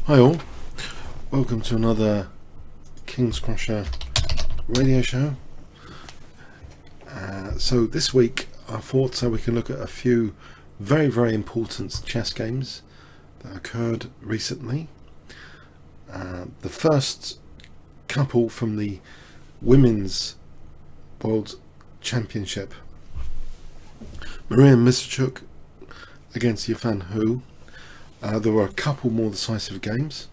Hi all, welcome to another Kingscrusher radio show. So this week I thought we can look at a few very important chess games that occurred recently. The first couple from the Women's World Championship. Maria Misichuk against Yifan Hu. There were a couple more decisive games.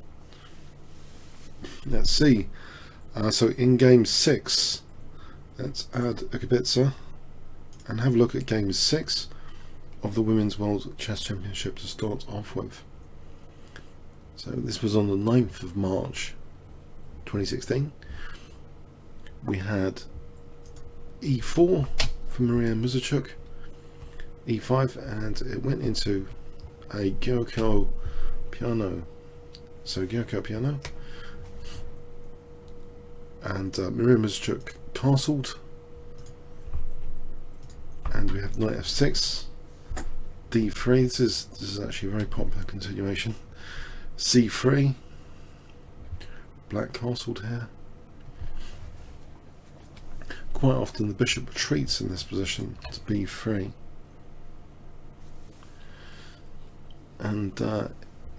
Let's see. So in game 6, let's add a Kibitzer and have a look at game 6 of the Women's World Chess Championship to start off with. So this was on the 9th of March 2016. We had e4 for Maria Misichuk, e5, and it went into a Gyoko piano. So Gyoko piano, and Maria Misichuk castled, and we have knight f6, d3. This is actually a very popular continuation. c3, black castled here. Quite often the bishop retreats in this position to b3. And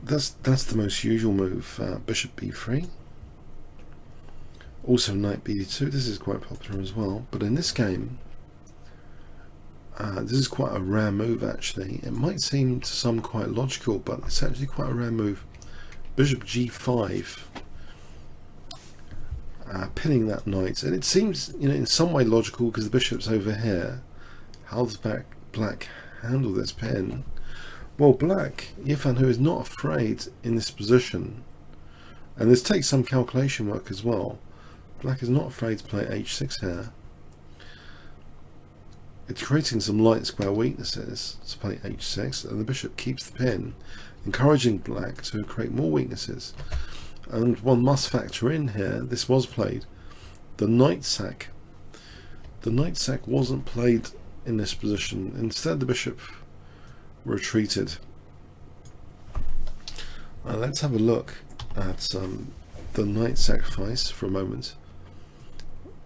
that's the most usual move, bishop b3. Also knight b2, this is quite popular as well, but in this game this is quite a rare move actually. It might seem to some quite logical, but it's actually quite a rare move. Bishop g5, pinning that knight, and it seems, you know, in some way logical because the bishop's over here. How does black handle this pin? Well, black, Yifan Hu is not afraid in this position, and this takes some calculation work as well. Black is not afraid to play h6 here. It's creating some light square weaknesses to play h6, and the bishop keeps the pin, encouraging black to create more weaknesses. And one must factor in here, this was played, the knight sack. The knight sack wasn't played in this position. Instead the bishop retreated. Let's have a look at the knight sacrifice for a moment,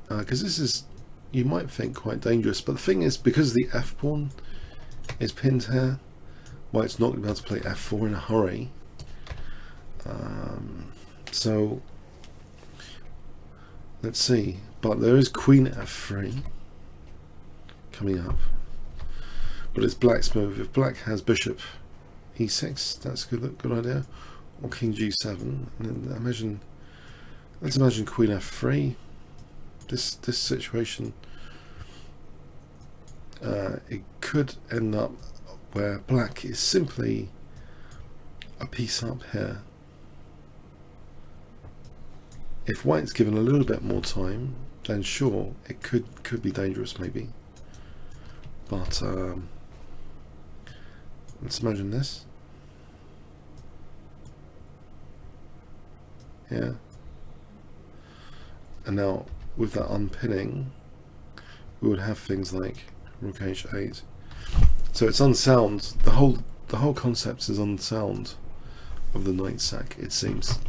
because this is, you might think, quite dangerous, but the thing is, because the f pawn is pinned here, well, it's not going to be able to play f4 in a hurry. So let's see, but there is queen f3 coming up. But it's black's move. If black has bishop e6, that's a good idea, or king g7. And then let's imagine queen f3. This situation, it could end up where black is simply a piece up here. If white's given a little bit more time, then sure, it could be dangerous maybe. But let's imagine this. Yeah. And now with that unpinning, we would have things like rook h8. So it's unsound. The whole concept is unsound of the knight sack, it seems.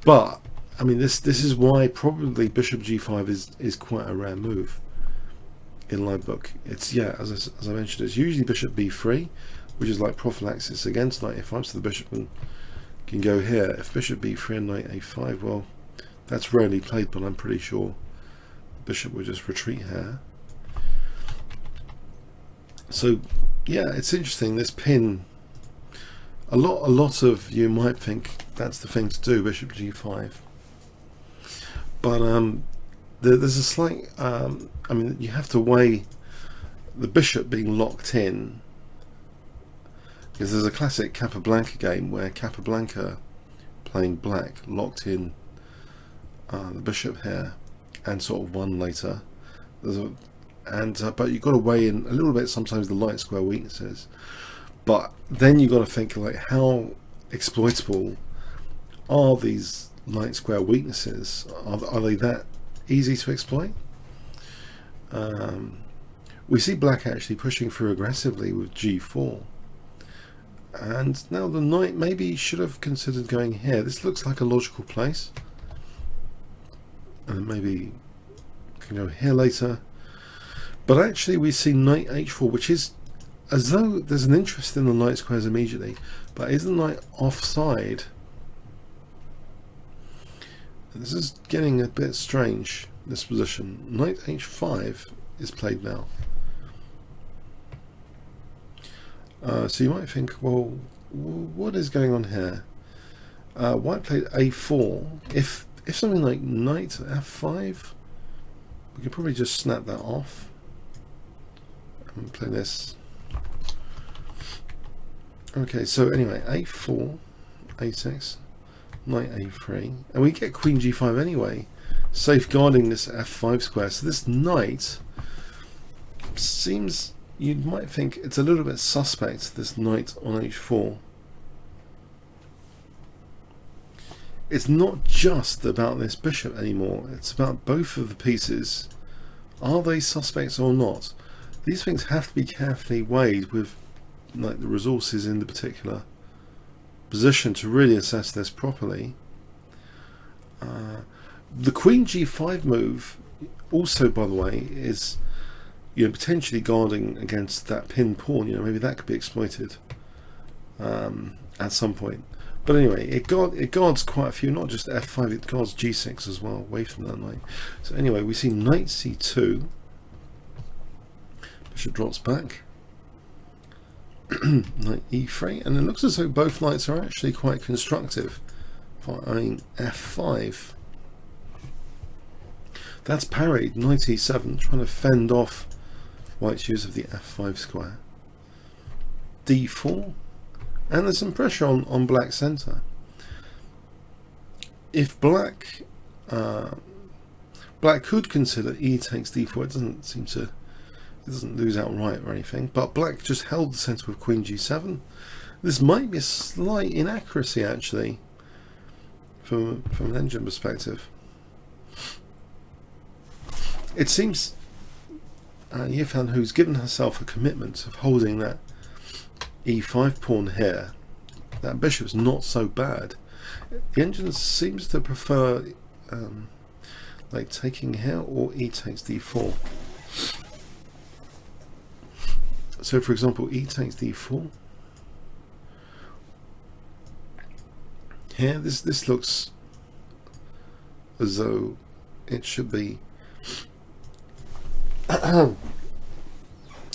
But I mean, this is why probably bishop g5 is quite a rare move in live book. It's, yeah, as I mentioned, it's usually bishop b3, which is like prophylaxis against knight a5, so the bishop can go here. If bishop b3 and knight a5, well, that's rarely played, but I'm pretty sure the bishop would just retreat here. So yeah, it's interesting, this pin. A lot of you might think that's the thing to do, bishop g5, but there's a slight, I mean, you have to weigh the bishop being locked in, because there's a classic Capablanca game where Capablanca playing black locked in the bishop here and sort of won later. But you've got to weigh in a little bit sometimes the light square weaknesses, but then you've got to think like, how exploitable are these light square weaknesses? Are they that easy to exploit? We see black actually pushing through aggressively with g4, And now the knight maybe should have considered going here. This looks like a logical place. And maybe can go here later. But actually we see knight h4, which is as though there's an interest in the knight squares immediately. But is the knight offside? This is getting a bit strange, this position. Knight h5 is played now. So you might think, well, what is going on here? White played a4. If something like knight f5, we could probably just snap that off and play this. Okay, so anyway, a4, a6, knight a3, and we get queen g5 anyway, safeguarding this f5 square. So this knight seems, you might think it's a little bit suspect, this knight on h4. It's not just about this bishop anymore, it's about both of the pieces. Are they suspects or not? These things have to be carefully weighed with like the resources in the particular position to really assess this properly. The queen g5 move also, by the way, is, you know, potentially guarding against that pinned pawn. You know, maybe that could be exploited at some point. But anyway, it guards quite a few, not just f5, it guards g6 as well, away from that knight. So anyway, we see knight c2, bishop drops back, knight e3, and it looks as though both knights are actually quite constructive. Following f5, that's parried. Knight e7, trying to fend off white's use of the f5 square. d4, and there's some pressure on black centre. If black could consider e takes d4, it doesn't seem to, it doesn't lose outright or anything, but black just held the centre with queen g7. This might be a slight inaccuracy actually from an engine perspective. It seems Yifan, who's given herself a commitment of holding that e5 pawn here, that bishop's not so bad. The engine seems to prefer like taking here or e takes d4. So for example, e takes d4. Here, this looks as though it should be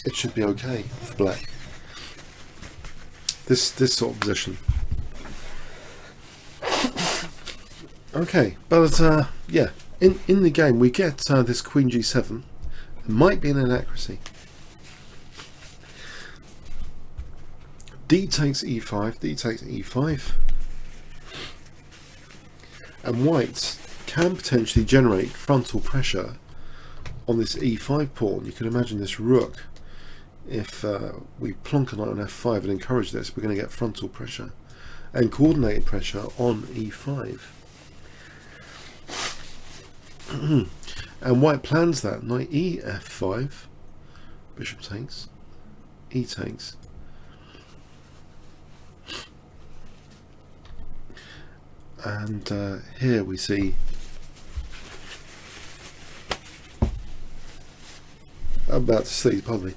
it should be okay for black. This sort of position. Okay, but yeah, in the game we get this queen g7. It might be an inaccuracy. D takes e5, d takes e5, and white can potentially generate frontal pressure on this e5 pawn. You can imagine this rook. If we plonk a knight on f5 and encourage this, we're going to get frontal pressure and coordinated pressure on e5. And white plans that. Knight e f5, bishop takes, e takes. And here we see I'm about to sleep, pardon me.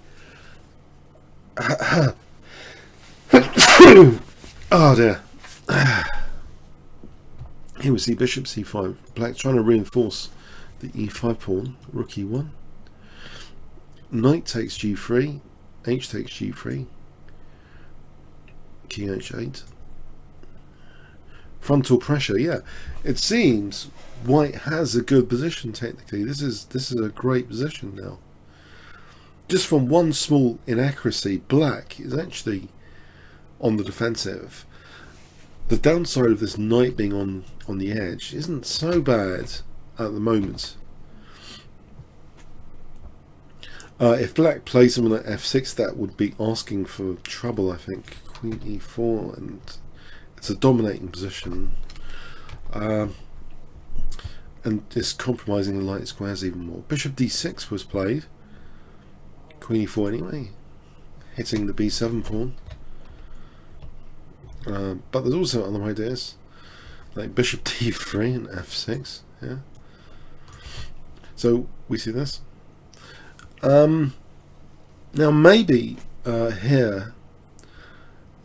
Oh dear. Here we see bishop c5. Black trying to reinforce the e5 pawn. Rook e1. Knight takes g3. H takes g3. King h8. Frontal pressure. Yeah, it seems white has a good position technically. This is a great position now. Just from one small inaccuracy, black is actually on the defensive. The downside of this knight being on the edge isn't so bad at the moment. If black plays someone at f6, that would be asking for trouble, I think. Queen e4, and it's a dominating position. And it's compromising the light squares even more. Bishop d6 was played. Queen e4 anyway, hitting the b7 pawn. But there's also other ideas, like bishop d3 and f6. Yeah. So we see this. Now maybe here,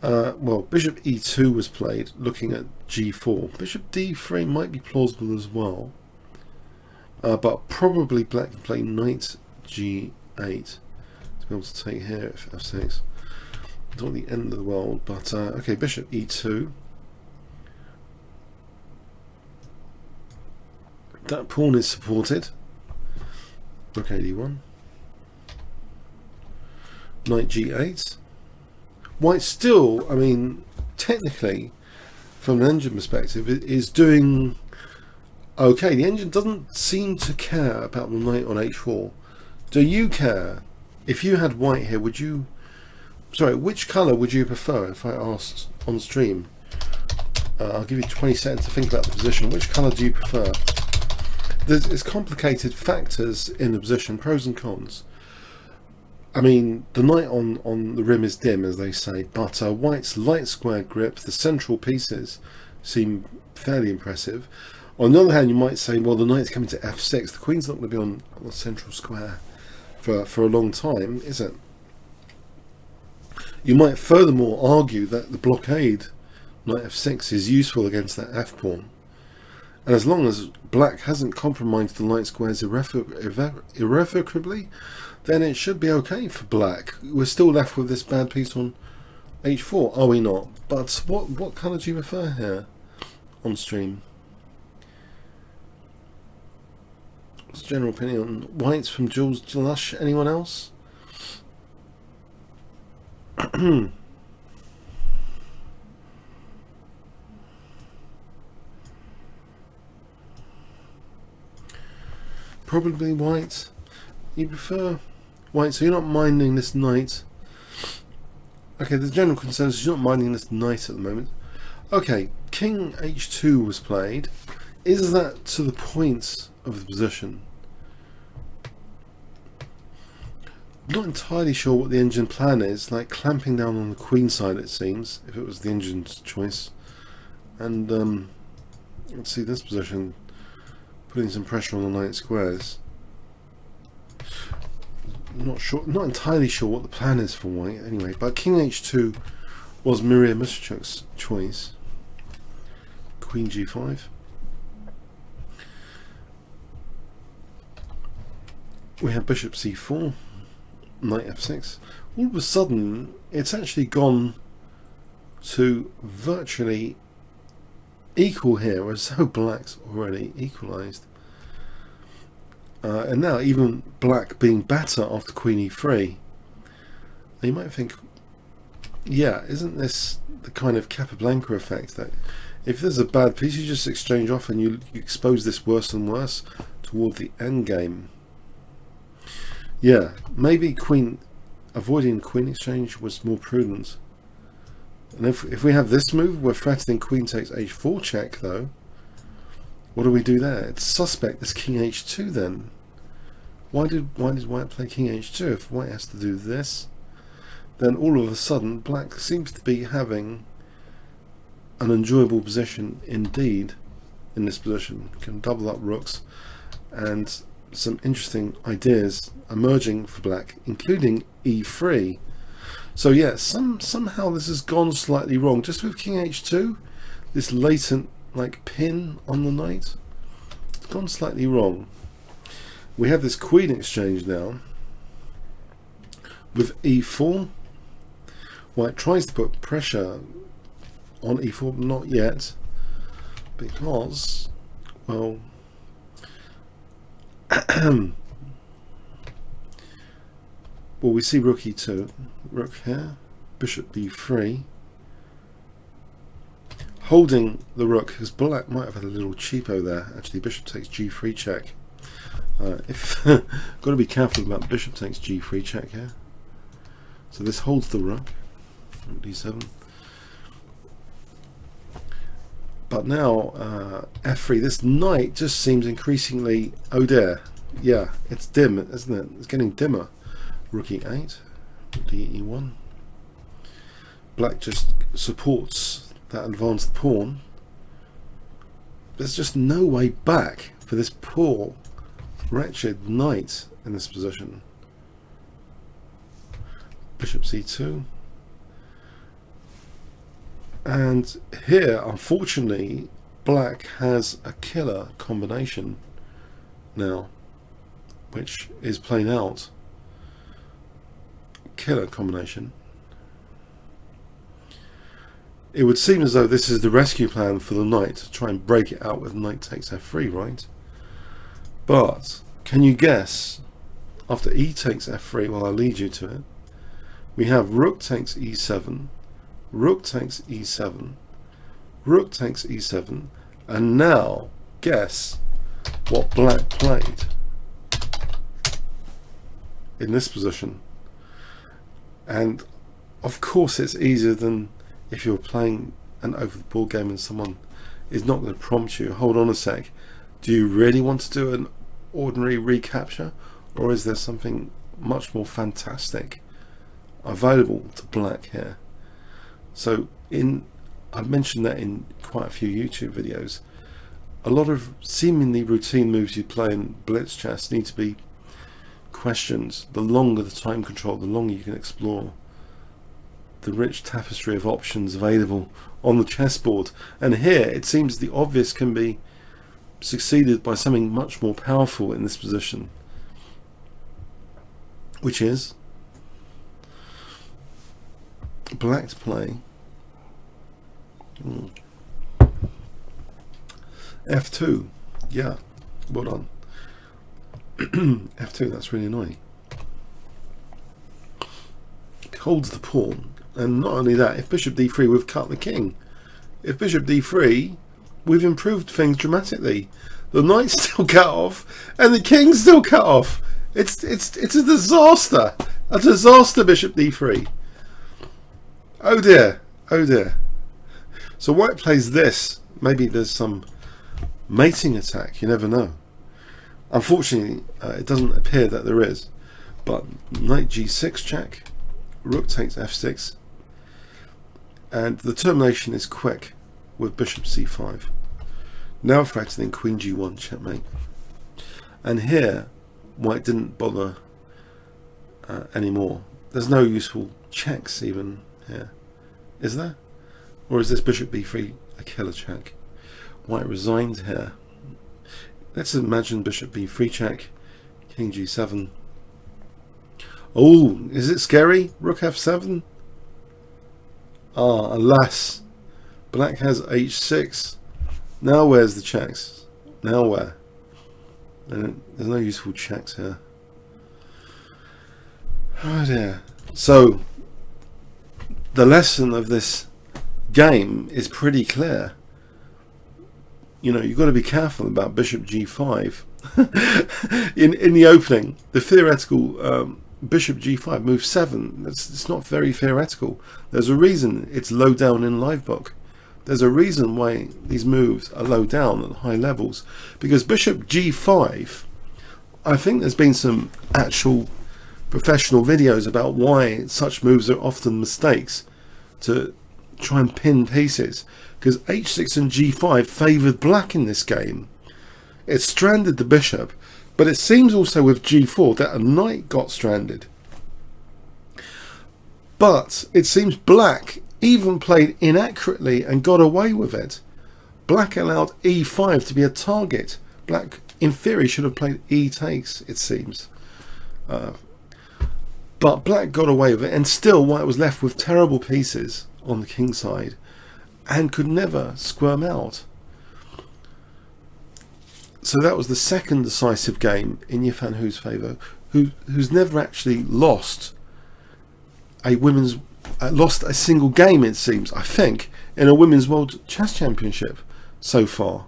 well, bishop e2 was played, looking at g4. Bishop d3 might be plausible as well, but probably black can play knight g8 to be able to take here if f6. It's not the end of the world, but okay, bishop e2. That pawn is supported. Rook a1. Knight g8. White still, I mean, technically, from an engine perspective, it is doing okay. The engine doesn't seem to care about the knight on h4. Do you care? If you had white here, would you... Sorry, which colour would you prefer if I asked on stream? I'll give you 20 seconds to think about the position. Which colour do you prefer? There's complicated factors in the position, pros and cons. I mean, the knight on the rim is dim, as they say, but white's light square grip, the central pieces, seem fairly impressive. On the other hand, you might say, well, the knight's coming to f6. The queen's not going to be on the central square for a long time, is it? You might furthermore argue that the blockade, knight f6, is useful against that f-pawn. And as long as black hasn't compromised the light squares irrevocably, then it should be okay for black. We're still left with this bad piece on h4, are we not? But what colour do you prefer here on stream? What's the general opinion on whites from Jules Lush? Anyone else? Probably white. You prefer white, so you're not minding this knight. Okay, the general consensus is you're not minding this knight at the moment. Okay, king h2 was played. Is that to the point of the position? Not entirely sure what the engine plan is, like clamping down on the queen side, it seems, if it was the engine's choice. And let's see this position, putting some pressure on the knight squares. Not sure, not entirely sure what the plan is for white anyway, but king h2 was Maria Mischuk's choice. Queen g5. We have bishop c4, knight f6. All of a sudden, it's actually gone to virtually equal here, as though black's already equalized. And now even black being better after queen e3. You might think, yeah, isn't this the kind of Capablanca effect that if there's a bad piece you just exchange off and you expose this worse and worse toward the end game? Yeah, maybe avoiding queen exchange was more prudent. And if we have this move, we're threatening queen takes h4 check though. What do we do there? It's suspect this king h2 then. Why did white play king h2? If white has to do this, then all of a sudden black seems to be having an enjoyable position indeed in this position. Can double up rooks and some interesting ideas emerging for black, including e3. So yeah, somehow this has gone slightly wrong. Just with king h2, this latent like pin on the knight, it's gone slightly wrong. We have this queen exchange now with e4. White tries to put pressure on e4, but not yet, because, well, well, we see rook e2, rook here, bishop b3, holding the rook, because black might have had a little cheapo there. Actually, bishop takes g3 check. If got to be careful about bishop takes g3 check here. So this holds the rook, rook d7. But now f3, this knight just seems increasingly, oh dear, yeah, it's dim, isn't it? It's getting dimmer. Rook e8, d e1. Black just supports that advanced pawn. There's just no way back for this poor, wretched knight in this position. Bishop c2. And here, unfortunately, black has a killer combination now, which is playing out. Killer combination. It would seem as though this is the rescue plan for the knight, to try and break it out with knight takes f3, right? But can you guess, after e takes f3, well, I'll lead you to it, we have rook takes e7, rook takes e7, rook takes e7, and now guess what black played in this position. And of course it's easier than if you're playing an over the board game and someone is not going to prompt you, hold on a sec, do you really want to do an ordinary recapture, or is there something much more fantastic available to black here? So I've mentioned that in quite a few YouTube videos, a lot of seemingly routine moves you play in blitz chess need to be questioned. The longer the time control, the longer you can explore the rich tapestry of options available on the chessboard. And here it seems the obvious can be succeeded by something much more powerful in this position, which is black to play f2. Yeah, well done. f2, that's really annoying. Holds the pawn, and not only that, if bishop d3 we've cut the king. If bishop d3 we've improved things dramatically. The knight's still cut off and the king's still cut off. It's a disaster. A disaster, bishop d3. Oh dear, oh dear. So white plays this. Maybe there's some mating attack, you never know. Unfortunately, it doesn't appear that there is. But knight g6 check, rook takes f6, and the termination is quick with bishop c5. Now threatening queen g1 checkmate. And here, white didn't bother anymore. There's no useful checks even here, is there? Or is this bishop b3 a killer check? White resigned here. Let's imagine bishop b3 check, king g7. Oh, is it scary? Rook f7? Ah, alas. Black has h6. Now where's the checks? Now where? There's no useful checks here. Oh dear. So, the lesson of this game is pretty clear. You know, you've got to be careful about bishop g5. in the opening, the theoretical bishop g5 move 7. It's not very theoretical. There's a reason it's low down in livebook. There's a reason why these moves are low down at high levels, because bishop g5, I think there's been some actual professional videos about why such moves are often mistakes to try and pin pieces, because h6 and g5 favoured black in this game. It stranded the bishop, but it seems also with g4 that a knight got stranded. But it seems black even played inaccurately and got away with it. Black allowed e5 to be a target. Black, in theory, should have played e takes, it seems. But black got away with it, and still white was left with terrible pieces on the king side and could never squirm out. So that was the second decisive game in Yifan Hu's favour, who's never actually lost a single game, it seems, I think, in a women's world chess championship so far.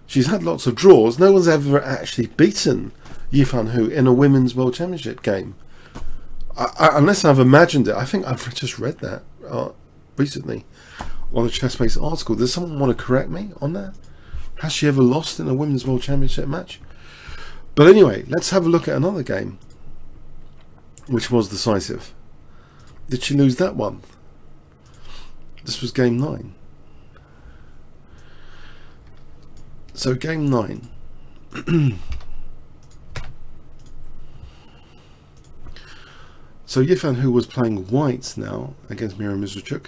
She's had lots of draws. No one's ever actually beaten Yifan Hu in a women's world championship game. Unless I've imagined it. I think I've just read that recently on a chess-based article. Does someone want to correct me on that? Has she ever lost in a women's world championship match? But anyway, let's have a look at another game which was decisive. Did she lose that one? This was game 9. So game 9. So Yifan, who was playing white now against Mira Mizrachuk,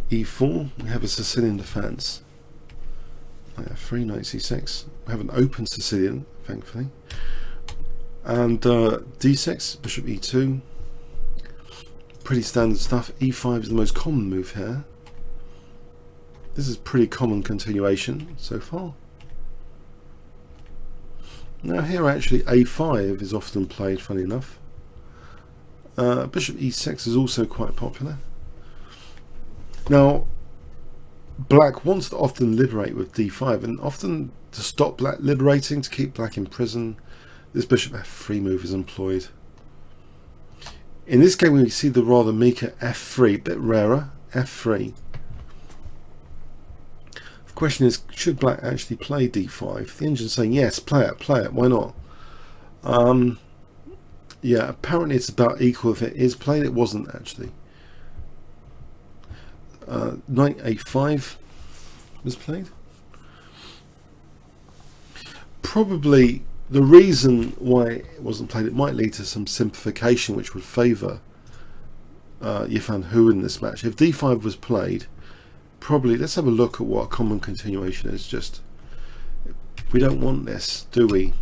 e4. We have a Sicilian defense. F3, knight c6. We have an open Sicilian, thankfully. And d6, bishop e2. Pretty standard stuff. e5 is the most common move here. This is pretty common continuation so far. Now here actually a5 is often played, funny enough. Bishop e6 is also quite popular. Now black wants to often liberate with d5, and often to stop black liberating, to keep black in prison, this bishop f3 move is employed. In this game we see the rather meeker f3, a bit rarer, f3. The question is, should black actually play d5? The engine's saying yes, play it, why not? Yeah, apparently it's about equal if it is played. It wasn't actually. Knight a5 was played. Probably the reason why it wasn't played, it might lead to some simplification which would favour Yifan Hu in this match. If d5 was played, probably, let's have a look at what a common continuation is. Just, we don't want this, do we?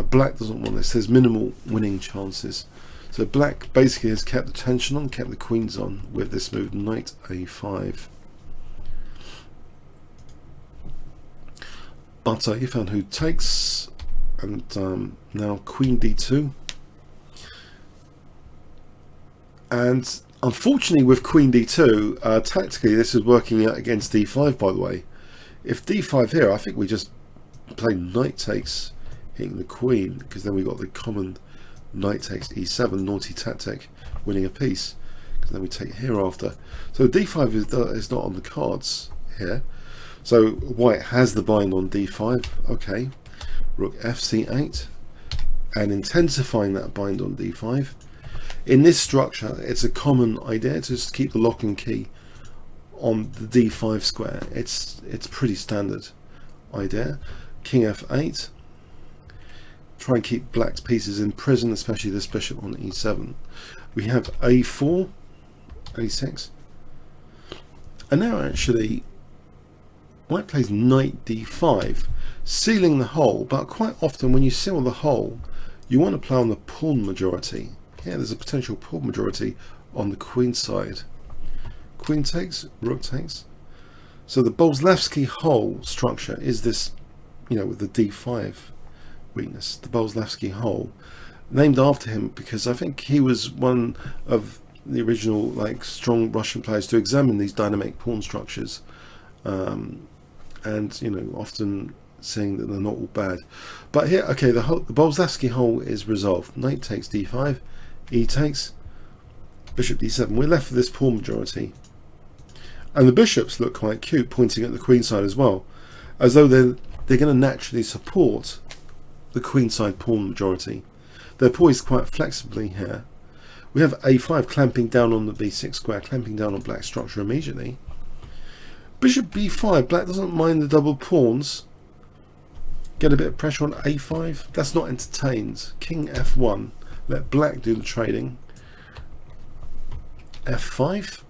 Black doesn't want this. There's minimal winning chances. So black basically has kept the tension on, kept the queens on with this move, knight a5. But Yifan Hu takes, and now queen d2. And unfortunately with queen d2, tactically this is working out against d5, by the way. If d5 here, I think we just play knight takes, hitting the queen, because then we got the common knight takes e7, naughty tactic, winning a piece, because then we take here after. So d5 is not on the cards here. So white has the bind on d5, okay. Rook fc8, and intensifying that bind on d5. In this structure, it's a common idea to just keep the lock and key on the d5 square. It's pretty standard idea. King f8. Try and keep black's pieces in prison, especially this bishop on e7. We have a4, a6, and now actually white plays knight d5, sealing the hole. But quite often when you seal the hole, you want to play on the pawn majority. Yeah, there's a potential pawn majority on the queen side. Queen takes, rook takes. So the Boleslavsky hole structure is this, you know, with the d5 weakness, the Boleslavsky hole, named after him because I think he was one of the original like strong Russian players to examine these dynamic pawn structures, and you know, often saying that they're not all bad. But here, okay, the Boleslavsky hole is resolved. Knight takes d5, e takes, bishop d7. We're left with this pawn majority, and the bishops look quite cute, pointing at the queen side as well, as though they're going to naturally support the queenside pawn majority. They're poised quite flexibly here. We have a5 clamping down on the b6 square, clamping down on black structure immediately. Bishop b5, black doesn't mind the double pawns. Get a bit of pressure on a5. That's not entertained. King f1, let black do the trading. f5.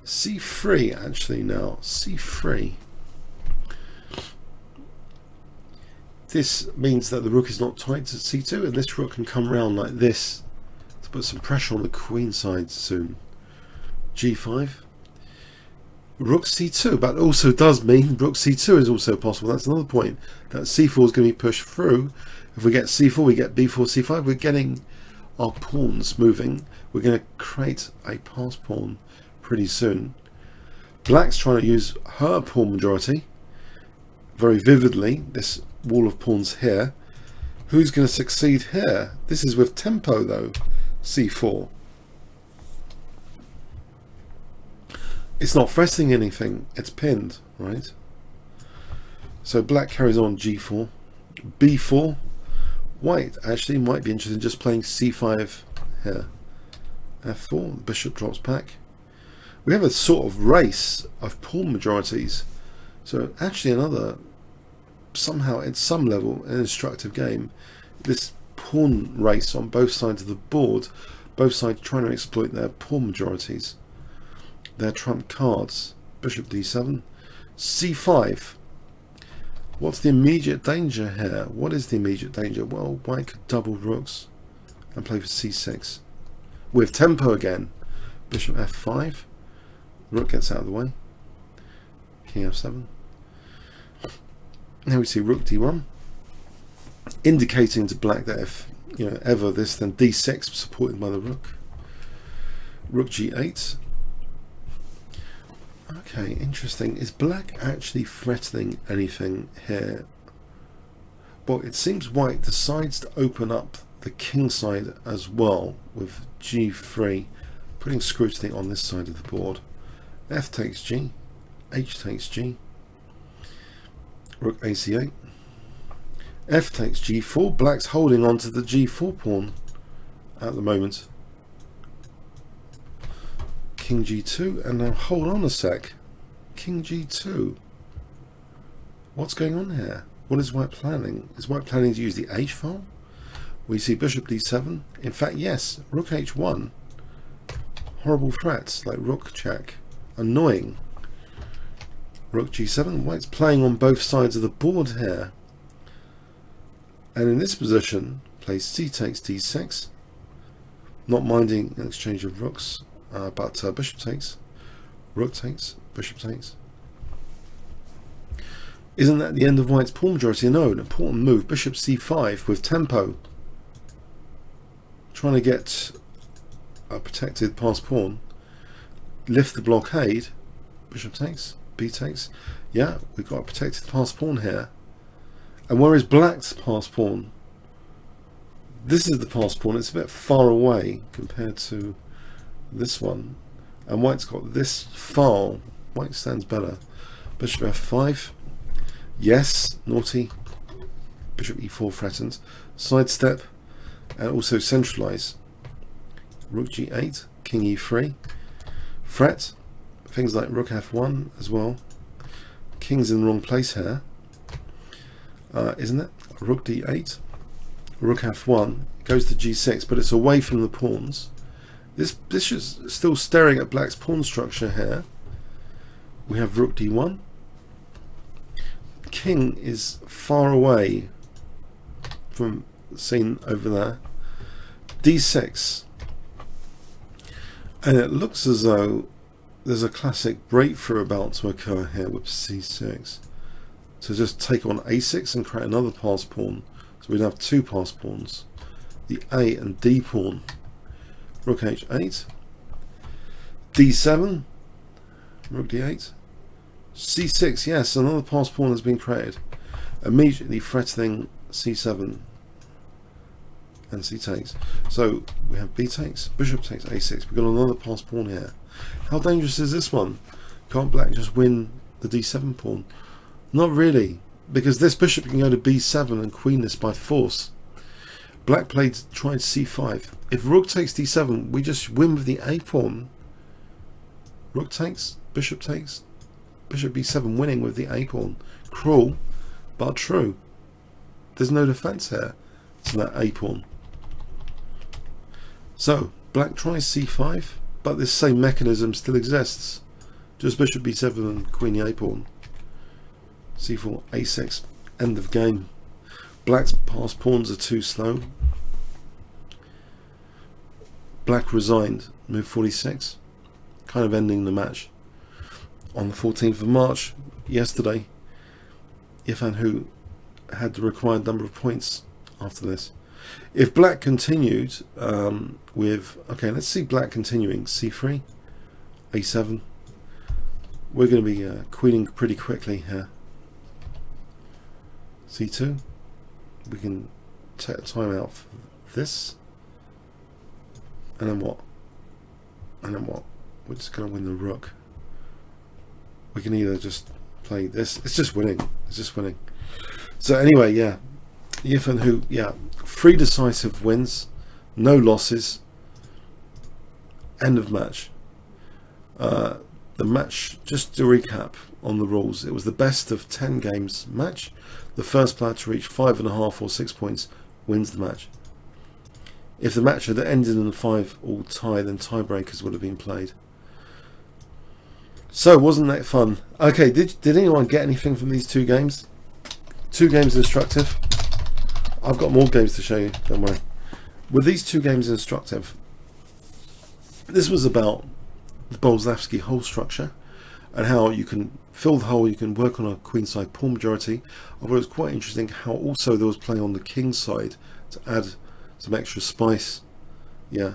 c3 actually now, c3. This means that the rook is not tied to c2, and this rook can come around like this to put some pressure on the queen side soon. g5, rook c2, but also does mean rook c2 is also possible. That's another point, that c4 is going to be pushed through. If we get c4, we get b4, c5. We're getting our pawns moving. We're going to create a pass pawn pretty soon. Black's trying to use her pawn majority very vividly, this wall of pawns here. Who's going to succeed here? This is with tempo though. c4. It's not threatening anything, it's pinned, right? So black carries on g4, b4. White actually might be interested in just playing c5 here. f4, the bishop drops back. We have a sort of race of pawn majorities So actually another, somehow at some level, an instructive game. This pawn race on both sides of the board, both sides trying to exploit their pawn majorities, their trump cards. Bishop d7, c5. What's the immediate danger here? What is the immediate danger? Well, white could double rooks and play for c6 with tempo again. Bishop f5, rook gets out of the way, king f7. Now we see rook d1, indicating to black that if ever this, then d6 supported by the rook. Rook g8. Okay, interesting. Is black actually threatening anything here? Well, it seems white decides to open up the king side as well with g3, putting scrutiny on this side of the board. F takes g, h takes g, rook ac8, f takes g4. Black's holding on to the g4 pawn at the moment. King g2, and now hold on a sec. King g2. What's going on here? What is white planning? Is white planning to use the h file? We see bishop d7. In fact, yes, rook h1. Horrible threats like rook check. Annoying. Rook g7. White's playing on both sides of the board here. And in this position, plays c takes d6. Not minding an exchange of rooks. But bishop takes, rook takes, bishop takes. Isn't that the end of white's pawn majority? No, an important move. Bishop c5 with tempo. Trying to get a protected passed pawn. Lift the blockade. Bishop takes, b takes. Yeah, we've got a protected passed pawn here. And where is black's passed pawn? This is the passed pawn. It's a bit far away compared to this one, and white's got this file. White stands better. Bishop f5, yes, naughty. Bishop e4 threatens. Sidestep and also centralize. Rook g8, king e3, threat. Things like rook f1 as well. King's in the wrong place here, isn't it? Rook d8, rook f1 goes to g6, but it's away from the pawns. This is still staring at black's pawn structure here. We have rook d1. King is far away from the scene over there. d6. And it looks as though there's a classic breakthrough about to occur here with c6. To just take on a6 and create another passed pawn. So we'd have two passed pawns. The a and d pawn. Rook h8, d7, rook d8, c6. Yes, another passed pawn has been created, immediately threatening c7 and c takes. So we have b takes, bishop takes a6. We've got another passed pawn here. How dangerous is this one? Can't black just win the d7 pawn? Not really, because this bishop can go to b7 and queen this by force. Black tried c5. If rook takes d7, we just win with the a pawn. Rook takes, bishop b7, winning with the a pawn. Cruel, but true. There's no defense here to that a pawn. So black tries c5, but this same mechanism still exists. Just bishop b7 and queen the a pawn. c4, a6, end of game. Black's passed pawns are too slow. Black resigned, move 46, kind of ending the match. On the 14th of March, yesterday, Irfan Hu had the required number of points after this. If black continued with, okay, let's see black continuing, c3, a7. We're going to be queening pretty quickly here. c2. We can take a time out for this. And then what? And then what? We're just going to win the rook. We can either just play this. It's just winning. It's just winning. So anyway, yeah. Irfan Hu, yeah. 3 decisive wins. No losses. End of match. The match, just to recap, on the rules. It was the best of 10 games match. The first player to reach 5.5 or 6 points wins the match. If the match had ended in a 5-all tie, then tiebreakers would have been played. So wasn't that fun? Okay, did anyone get anything from these 2 games? 2 games instructive. I've got more games to show you, don't worry. With these 2 games instructive, this was about the Boleslavsky hole structure and how you can fill the hole, you can work on a queenside pawn majority. I thought it was quite interesting how also there was play on the king side to add some extra spice. Yeah.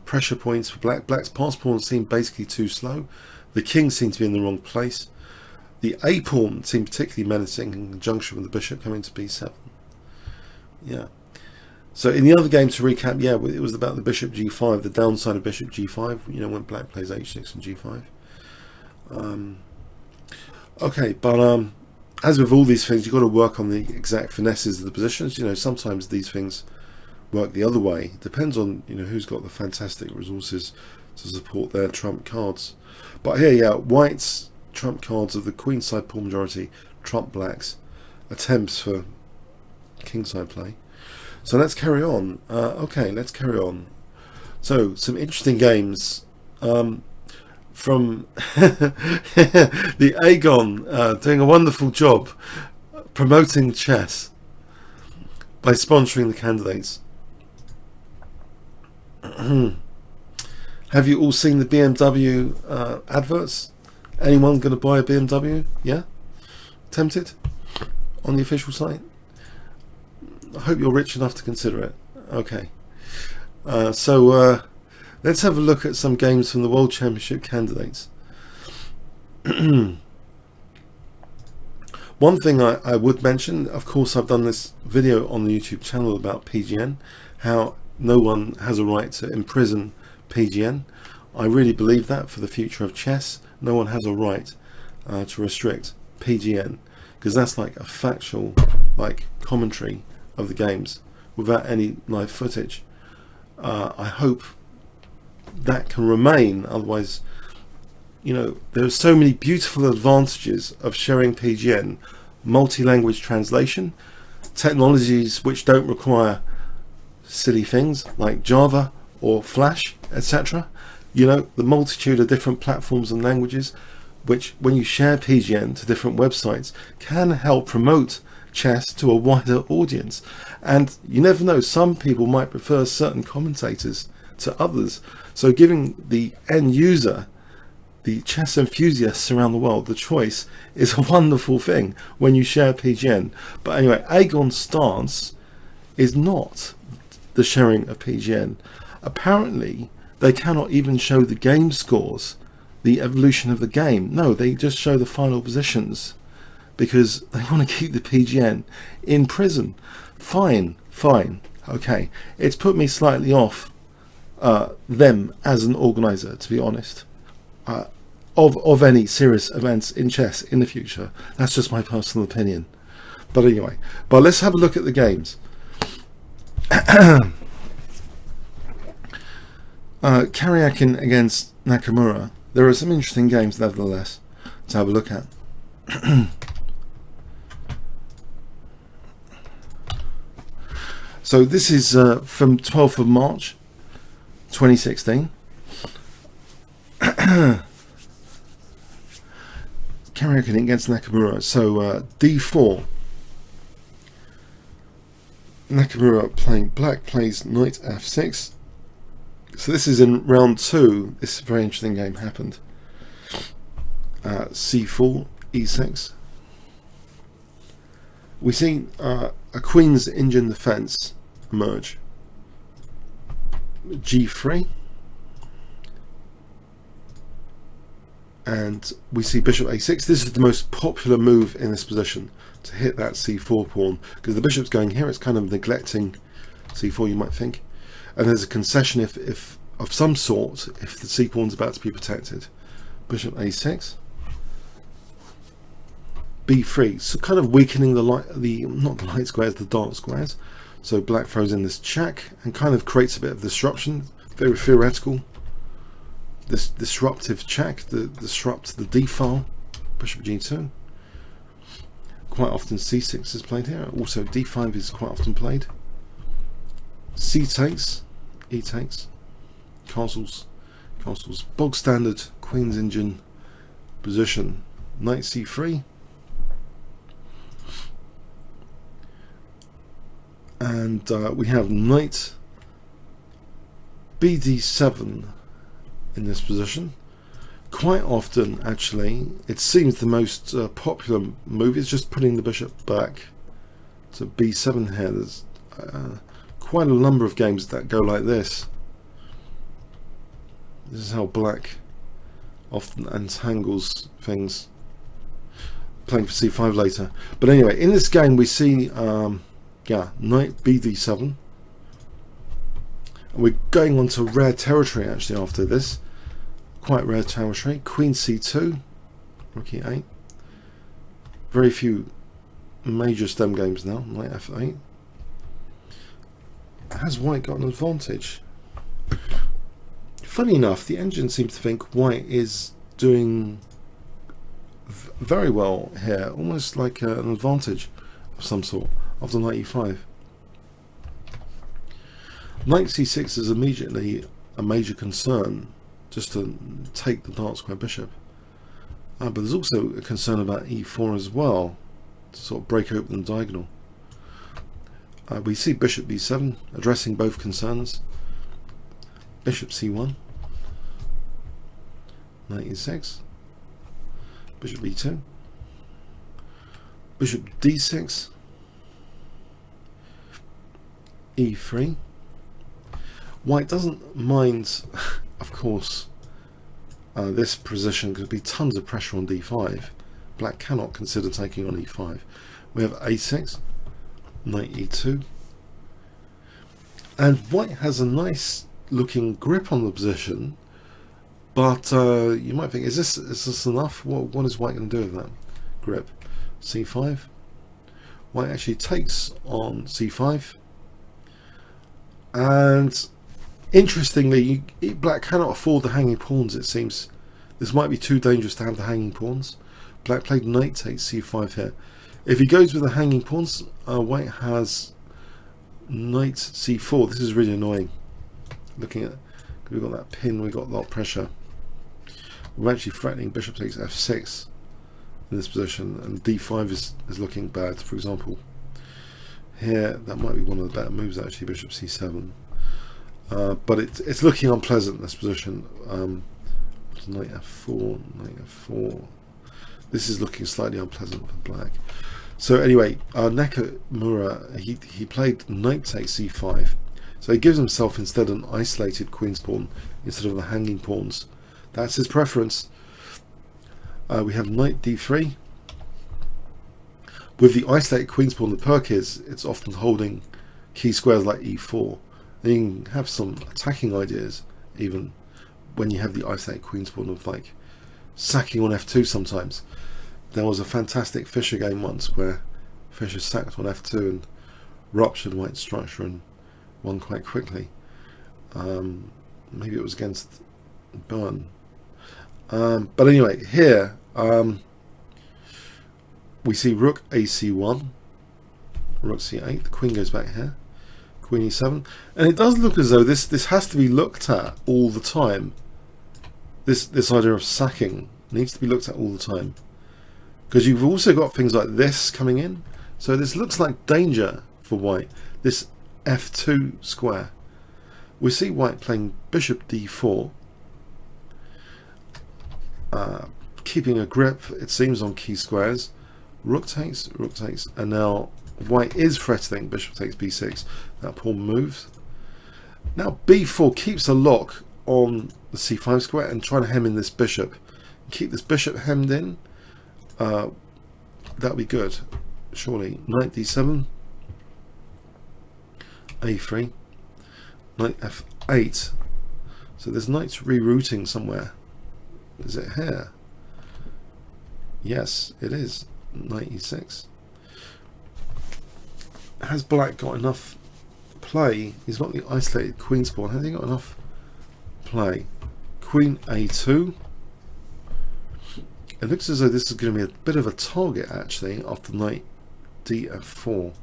Pressure points for black. Black's pass pawn seemed basically too slow. The king seemed to be in the wrong place. The a pawn seemed particularly menacing in conjunction with the bishop coming to b7. Yeah. So in the other game, to recap, yeah, it was about the bishop g5, the downside of bishop g5, you know, when black plays h6 and g5. Okay, but as with all these things, you've got to work on the exact finesses of the positions. You know, sometimes these things work the other way. Depends on, you know, who's got the fantastic resources to support their trump cards. But here, yeah, white's trump cards of the queenside pawn majority trump black's attempts for kingside play. So let's carry on. Okay, let's carry on. So some interesting games from the Aegon doing a wonderful job promoting chess by sponsoring the candidates. Have you all seen the BMW adverts? Anyone going to buy a BMW? Yeah? Tempted? On the official site? I hope you're rich enough to consider it. Okay. So let's have a look at some games from the World Championship candidates. One thing I would mention, of course, I've done this video on the YouTube channel about PGN, how no one has a right to imprison PGN. I really believe that for the future of chess, no one has a right to restrict PGN, because that's like a factual, like, commentary of the games without any live footage. I hope that can remain, otherwise, you know, there are so many beautiful advantages of sharing PGN: multi-language translation, technologies which don't require silly things like Java or Flash, etc. You know, the multitude of different platforms and languages which, when you share PGN to different websites, can help promote chess to a wider audience. And you never know, some people might prefer certain commentators to others, so giving the end user, the chess enthusiasts around the world, the choice is a wonderful thing when you share PGN. But anyway, Aegon's stance is not the sharing of PGN. Apparently they cannot even show the game scores, the evolution of the game. No, they just show the final positions, because they want to keep the PGN in prison. Fine, okay. It's put me slightly off them as an organizer, to be honest, of any serious events in chess in the future. That's just my personal opinion. But anyway, but let's have a look at the games. Karakin against Nakamura. There are some interesting games, nevertheless, to have a look at. So this is from 12th of March 2016. Karakin against Nakamura. So d4. Nakamura playing black, plays knight f6. So this is in round 2. This very interesting game happened. c4, e6. We see a queen's Indian defense emerge. g3. And we see bishop a6. This is the most popular move in this position, to hit that c4 pawn, because the bishop's going here. It's kind of neglecting c4, you might think. And there's a concession if of some sort if the c pawn's about to be protected. Bishop a6. b3, so kind of weakening not the light squares, the dark squares. So black throws in this check and kind of creates a bit of disruption. Very theoretical. This disruptive check, disrupt the d file. bishop g2. Quite often c6 is played here. Also d5 is quite often played. C takes, e takes, castles, bog standard Queen's Indian position. Knight c3. And we have knight bd7 in this position. Quite often, actually, it seems the most popular move is just putting the bishop back to b7 here. There's quite a number of games that go like this. This is how black often entangles things. Playing for c5 later. But anyway, in this game we see knight bd7. And we're going on to rare territory actually after this. Quite rare territory. Queen c2, rook e8. Very few major stem games now. Knight f8. Has white got an advantage? Funny enough, the engine seems to think white is doing very well here, almost like an advantage of some sort after knight e5. Knight c6 is immediately a major concern, just to take the dark square bishop. But there's also a concern about e4 as well, to sort of break open the diagonal. We see bishop b7 addressing both concerns. Bishop c1, knight e6, bishop b2, bishop d6, e3. White doesn't mind, of course, this position because there'll be tons of pressure on d5. Black cannot consider taking on e5. We have a6, knight e2, and white has a nice looking grip on the position, but you might think, is this enough? What is white going to do with that grip? c5. White actually takes on c5, and interestingly, black cannot afford the hanging pawns. It seems this might be too dangerous to have the hanging pawns. Black played knight takes c5 here. If he goes with the hanging pawns, white has knight c4. This is really annoying. Looking at, we've got that pin, we've got a lot of pressure. We're actually threatening bishop takes f6 in this position, and d5 is looking bad. For example, here that might be one of the better moves actually, bishop c7. But it's looking unpleasant in this position. Knight f4, knight f4. This is looking slightly unpleasant for black. So anyway, Nakamura, he played knight takes c5. So he gives himself instead an isolated queen's pawn instead of the hanging pawns. That's his preference. We have knight d3. With the isolated queen's pawn, the perk is it's often holding key squares like e4. And you can have some attacking ideas even when you have the isolated queen's pawn of like sacking on f2 sometimes. There was a fantastic Fischer game once where Fischer sacked on f2 and ruptured white's structure and won quite quickly. Maybe it was against Byrne. But anyway, here we see rook ac1, rook c8, the queen goes back here, queen e7, and it does look as though this has to be looked at all the time. This idea of sacking needs to be looked at all the time, because you've also got things like this coming in. So this looks like danger for white, this f2 square. We see white playing bishop d4, keeping a grip, it seems, on key squares. Rook takes, and now white is threatening bishop takes b6. That pawn moves. Now b4 keeps a lock on the c5 square and trying to hem in this bishop. Keep this bishop hemmed in. That'll be good, surely. Knight d7, a3, knight f8. So this knight's rerouting somewhere. Is it here? Yes, it is. Knight e6. Has black got enough play? He's got the isolated queen's pawn. Has he got enough play? Queen a2. It looks as though this is going to be a bit of a target actually after knight df4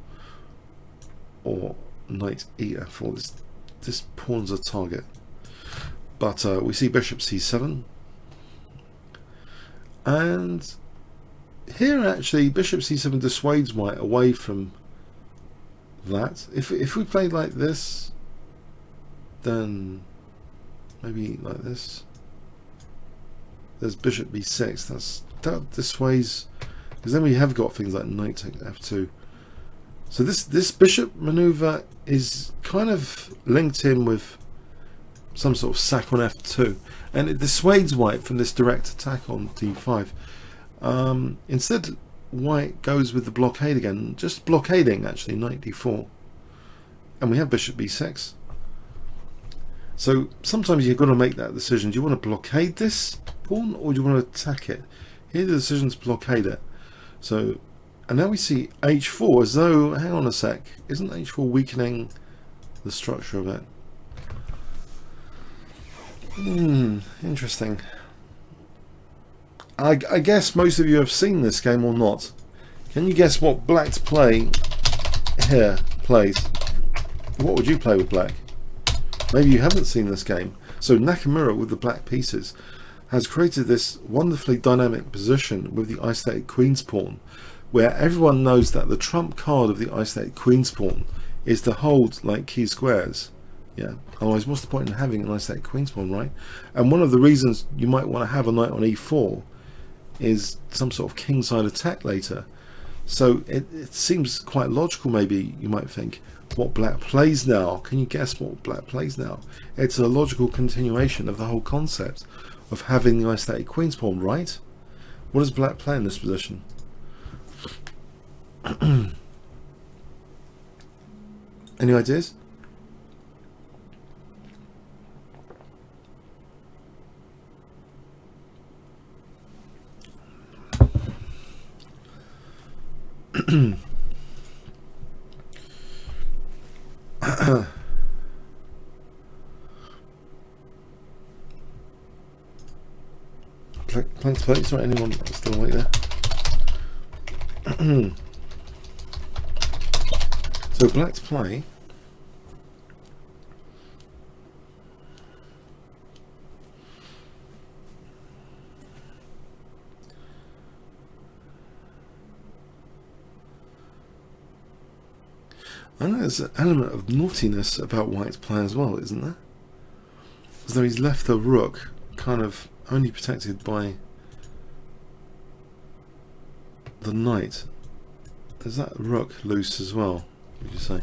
or knight ef4. This pawn's a target, but we see bishop c7, and here actually bishop c7 dissuades white away from that. If we play like this, then maybe like this. There's bishop b6. That dissuades, because then we have got things like knight take f2. So this bishop maneuver is kind of linked in with some sort of sack on f2, and it dissuades white from this direct attack on d5. Instead, white goes with the blockade again, just blockading actually knight d4, and we have bishop b6. So sometimes you've got to make that decision. Do you want to blockade this pawn or do you want to attack it? Here the decision is blockade it. So, and now we see h4 as though, hang on a sec, isn't h4 weakening the structure of it? Interesting. I guess most of you have seen this game or not. Can you guess what black's play here plays? What would you play with black? Maybe you haven't seen this game. So Nakamura with the black pieces has created this wonderfully dynamic position with the isolated queen's pawn, where everyone knows that the trump card of the isolated queen's pawn is to hold like key squares. Yeah, otherwise what's the point in having an isolated queen's pawn, right? And one of the reasons you might want to have a knight on e4 is some sort of kingside attack later. So it seems quite logical, maybe you might think, what black plays now. Can you guess what black plays now? It's a logical continuation of the whole concept of having the isolated queen's pawn, right? What does black play in this position? Any ideas? Blank's play, is there anyone still awake there? So black's play I know there's an element of naughtiness about white's play as well, isn't there? As though he's left the rook kind of only protected by the knight. There's that rook loose as well, would you say?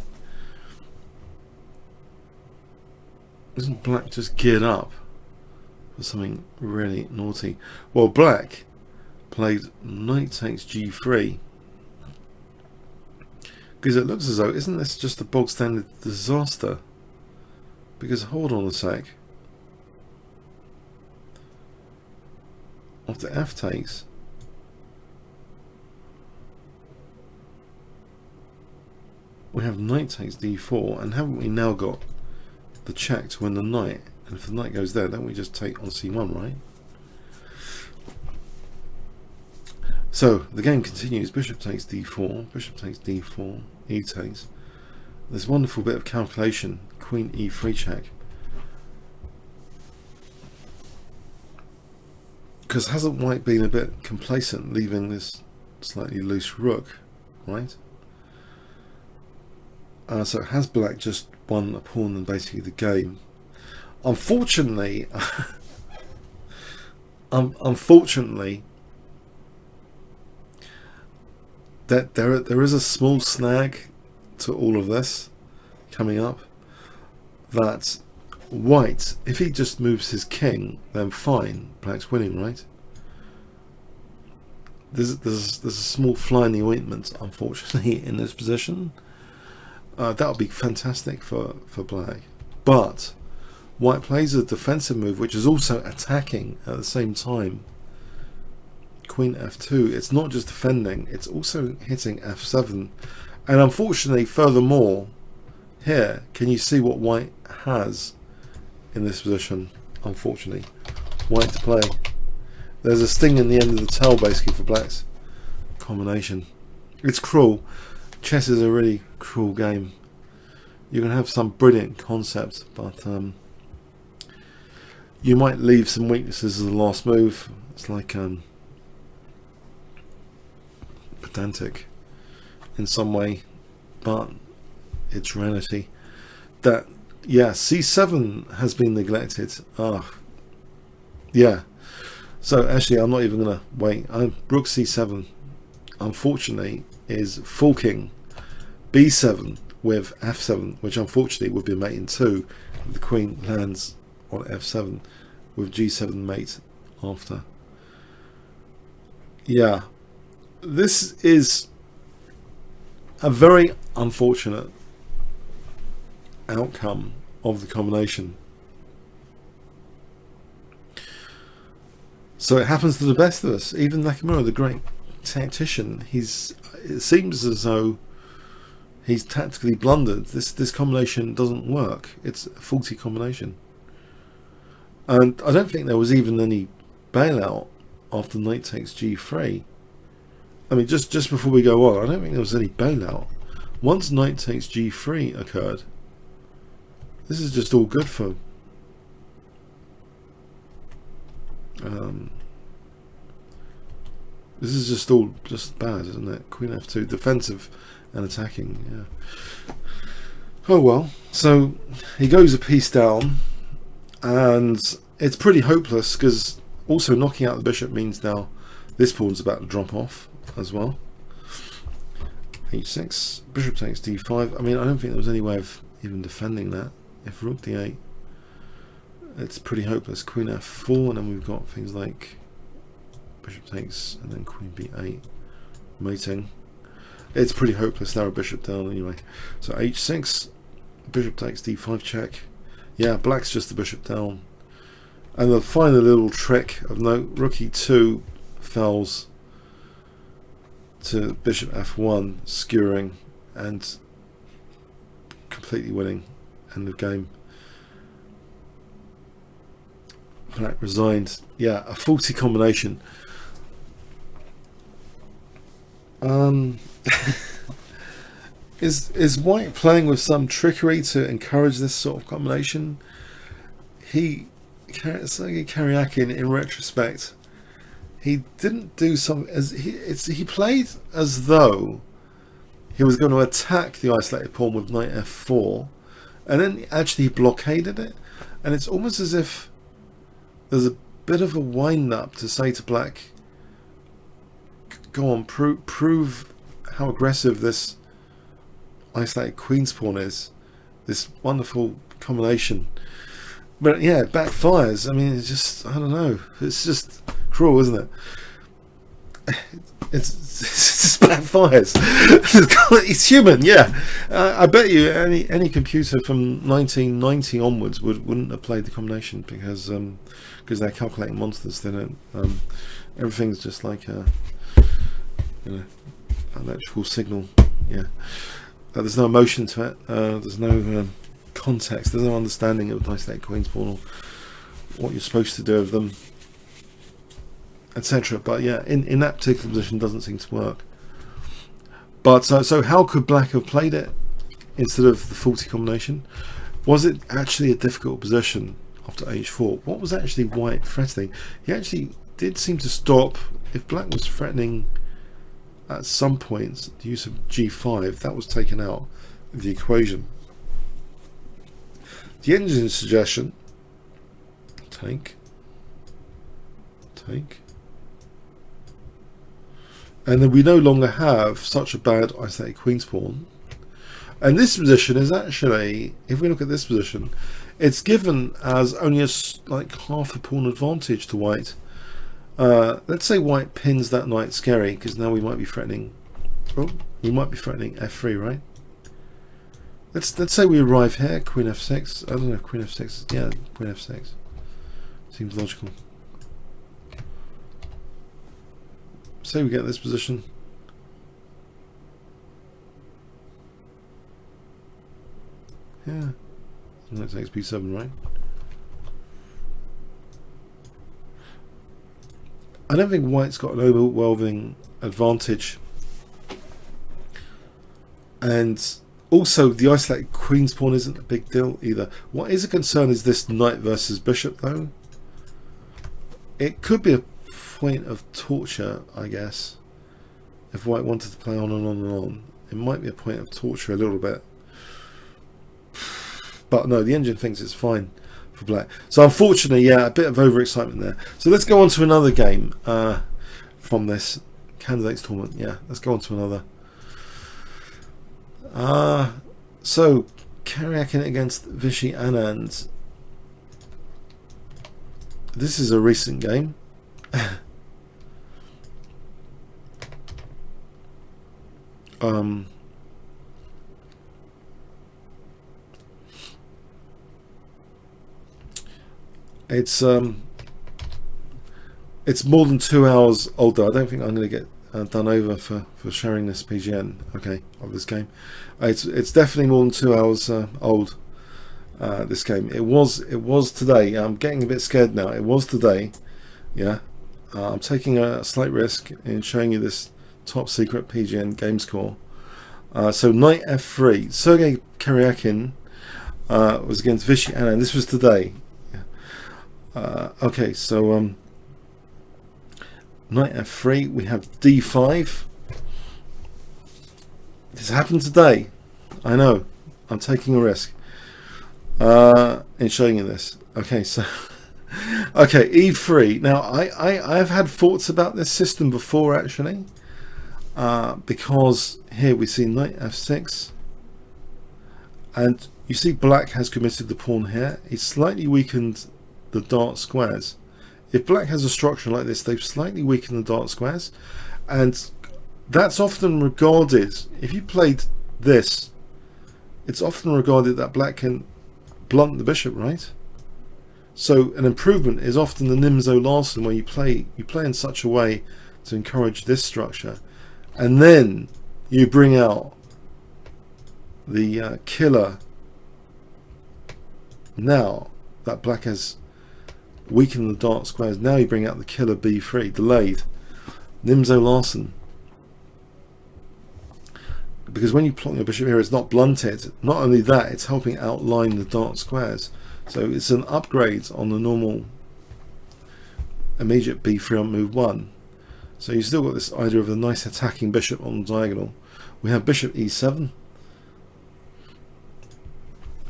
Isn't black just geared up for something really naughty? Well, black played knight takes g3, because it looks as though, isn't this just a bog standard disaster? Because hold on a sec, after f takes, we have knight takes d4, and haven't we now got the check to win the knight? And if the knight goes there, don't we just take on c1, right? So the game continues. Bishop takes d4, bishop takes d4, e takes. This wonderful bit of calculation, queen e3 check. Because hasn't white been a bit complacent, leaving this slightly loose rook, right? So has black just won a pawn in basically the game? Unfortunately, unfortunately, that there is a small snag to all of this coming up. That white, if he just moves his king, then fine, black's winning, right? There's a small fly in the ointment, unfortunately, in this position. That would be fantastic for black, but white plays a defensive move which is also attacking at the same time. Queen f2, it's not just defending, it's also hitting f7, and unfortunately, furthermore, here, can you see what white has in this position? Unfortunately, white to play. There's a sting in the end of the tail basically for black's combination. It's cruel. Chess is a really cruel game. You can have some brilliant concepts, but you might leave some weaknesses as the last move. It's like pedantic in some way, but it's reality. That, yeah, c7 has been neglected. Yeah. So actually, I'm not even gonna wait. Rook c7, unfortunately, is forking b7 with f7, which unfortunately would be a mate in 2 if the queen lands on f7 with g7 mate after. Yeah, this is a very unfortunate outcome of the combination. So it happens to the best of us. Even Nakamura, the great tactician, it seems as though he's tactically blundered. This combination doesn't work. It's a faulty combination. And I don't think there was even any bailout after knight takes g3. I mean, just before we go on, I don't think there was any bailout. Once knight takes g3 occurred, this is just all good for this is just bad, isn't it? Queen f2, defensive and attacking. Yeah. Oh well. So he goes a piece down, and it's pretty hopeless because also knocking out the bishop means now this pawn's about to drop off as well. h6, bishop takes d5. I mean, I don't think there was any way of even defending that. If rook d8, it's pretty hopeless. Queen f4, and then we've got things like bishop takes and then queen b8 mating. It's pretty hopeless now, a bishop down anyway. So h6, bishop takes d5 check. Yeah, black's just the bishop down. And the final little trick of note, rook e2 fells to bishop f1, skewering and completely winning. End of game. Black resigned. Yeah, a faulty combination. Is white playing with some trickery to encourage this sort of combination? Karakin, in retrospect, he didn't do some he played as though he was going to attack the isolated pawn with knight f4, and then actually he blockaded it, and it's almost as if there's a bit of a wind up to say to black, go on, prove how aggressive this isolated queen's pawn is, this wonderful combination. But yeah, it backfires. I mean, it's just, I don't know, it's just cruel, isn't it? It just backfires. It's human, yeah. I bet you any computer from 1990 onwards wouldn't have played the combination because they're calculating monsters. They don't. Everything's just like a electrical signal. Yeah. There's no emotion to it. There's no context. There's no understanding of isolated queen's pawn or what you're supposed to do with them, etc. But yeah, in that particular position doesn't seem to work. But so how could black have played it instead of the faulty combination? Was it actually a difficult position after h4? What was actually white threatening? He actually did seem to stop. If black was threatening at some points the use of g5, that was taken out of the equation. The engine suggestion, take, and then we no longer have such a bad isolated queen's pawn. And this position is actually, if we look at this position, it's given as only like half a pawn advantage to white. Let's say white pins that knight, scary, because now we might be threatening. Oh, we might be threatening f3, right? Let's say we arrive here, queen f6. I don't know, queen f6. Yeah, queen f6 seems logical. Say we get this position. Yeah, knight takes b7, right? I don't think white's got an overwhelming advantage. And also the isolated queen's pawn isn't a big deal either. What is a concern is this knight versus bishop though. It could be a point of torture, I guess. If white wanted to play on and on and on, it might be a point of torture a little bit. But no, the engine thinks it's fine for black. So unfortunately, yeah, a bit of overexcitement there. So let's go on to another game from this candidates tournament. Yeah, let's go on to another. So Karakin against Vichy Anand. This is a recent game. It's more than 2 hours older. I don't think I'm going to get done over for sharing this PGN. Okay, of this game. It's definitely more than 2 hours old. This game. It was today. I'm getting a bit scared now. It was today. Yeah. I'm taking a slight risk in showing you this top secret PGN game score. So knight f3. Sergei Karakin was against Vichy Anand. This was today. Okay, so knight f3. We have d5. This happened today. I know. I'm taking a risk in showing you this. Okay, so okay, e3. Now I've had thoughts about this system before actually, because here we see knight f6, and you see black has committed the pawn here. It's slightly weakened the dark squares. If black has a structure like this, they've slightly weakened the dark squares, and that's often regarded, if you played this, it's often regarded that black can blunt the bishop, right? So an improvement is often the Nimzo Larsen, where you play in such a way to encourage this structure, and then you bring out the killer. Now that black has weakened the dark squares, now you bring out the killer b3, delayed Nimzo Larsen. Because when you plot your bishop here, it's not blunted. Not only that, it's helping outline the dark squares. So it's an upgrade on the normal immediate b3 on move 1. So you've still got this idea of a nice attacking bishop on the diagonal. We have bishop e7,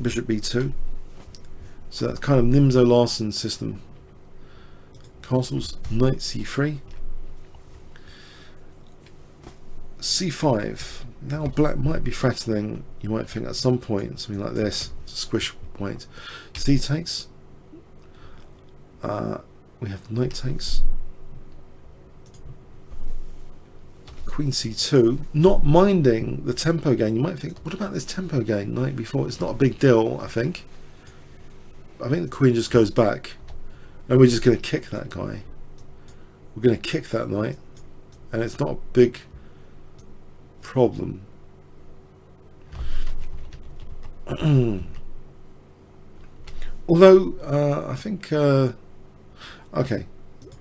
bishop b2. So that's kind of Nimzo Larsen system. Castles, knight c3, c5. Now black might be threatening, you might think at some point, something like this to squish white. C takes. We have knight takes. Queen c2. Not minding the tempo gain. You might think, what about this tempo gain? Knight b4. It's not a big deal, I think. I think the queen just goes back, and we're just going to kick that guy. We're going to kick that knight, and it's not a big problem. Although I think okay,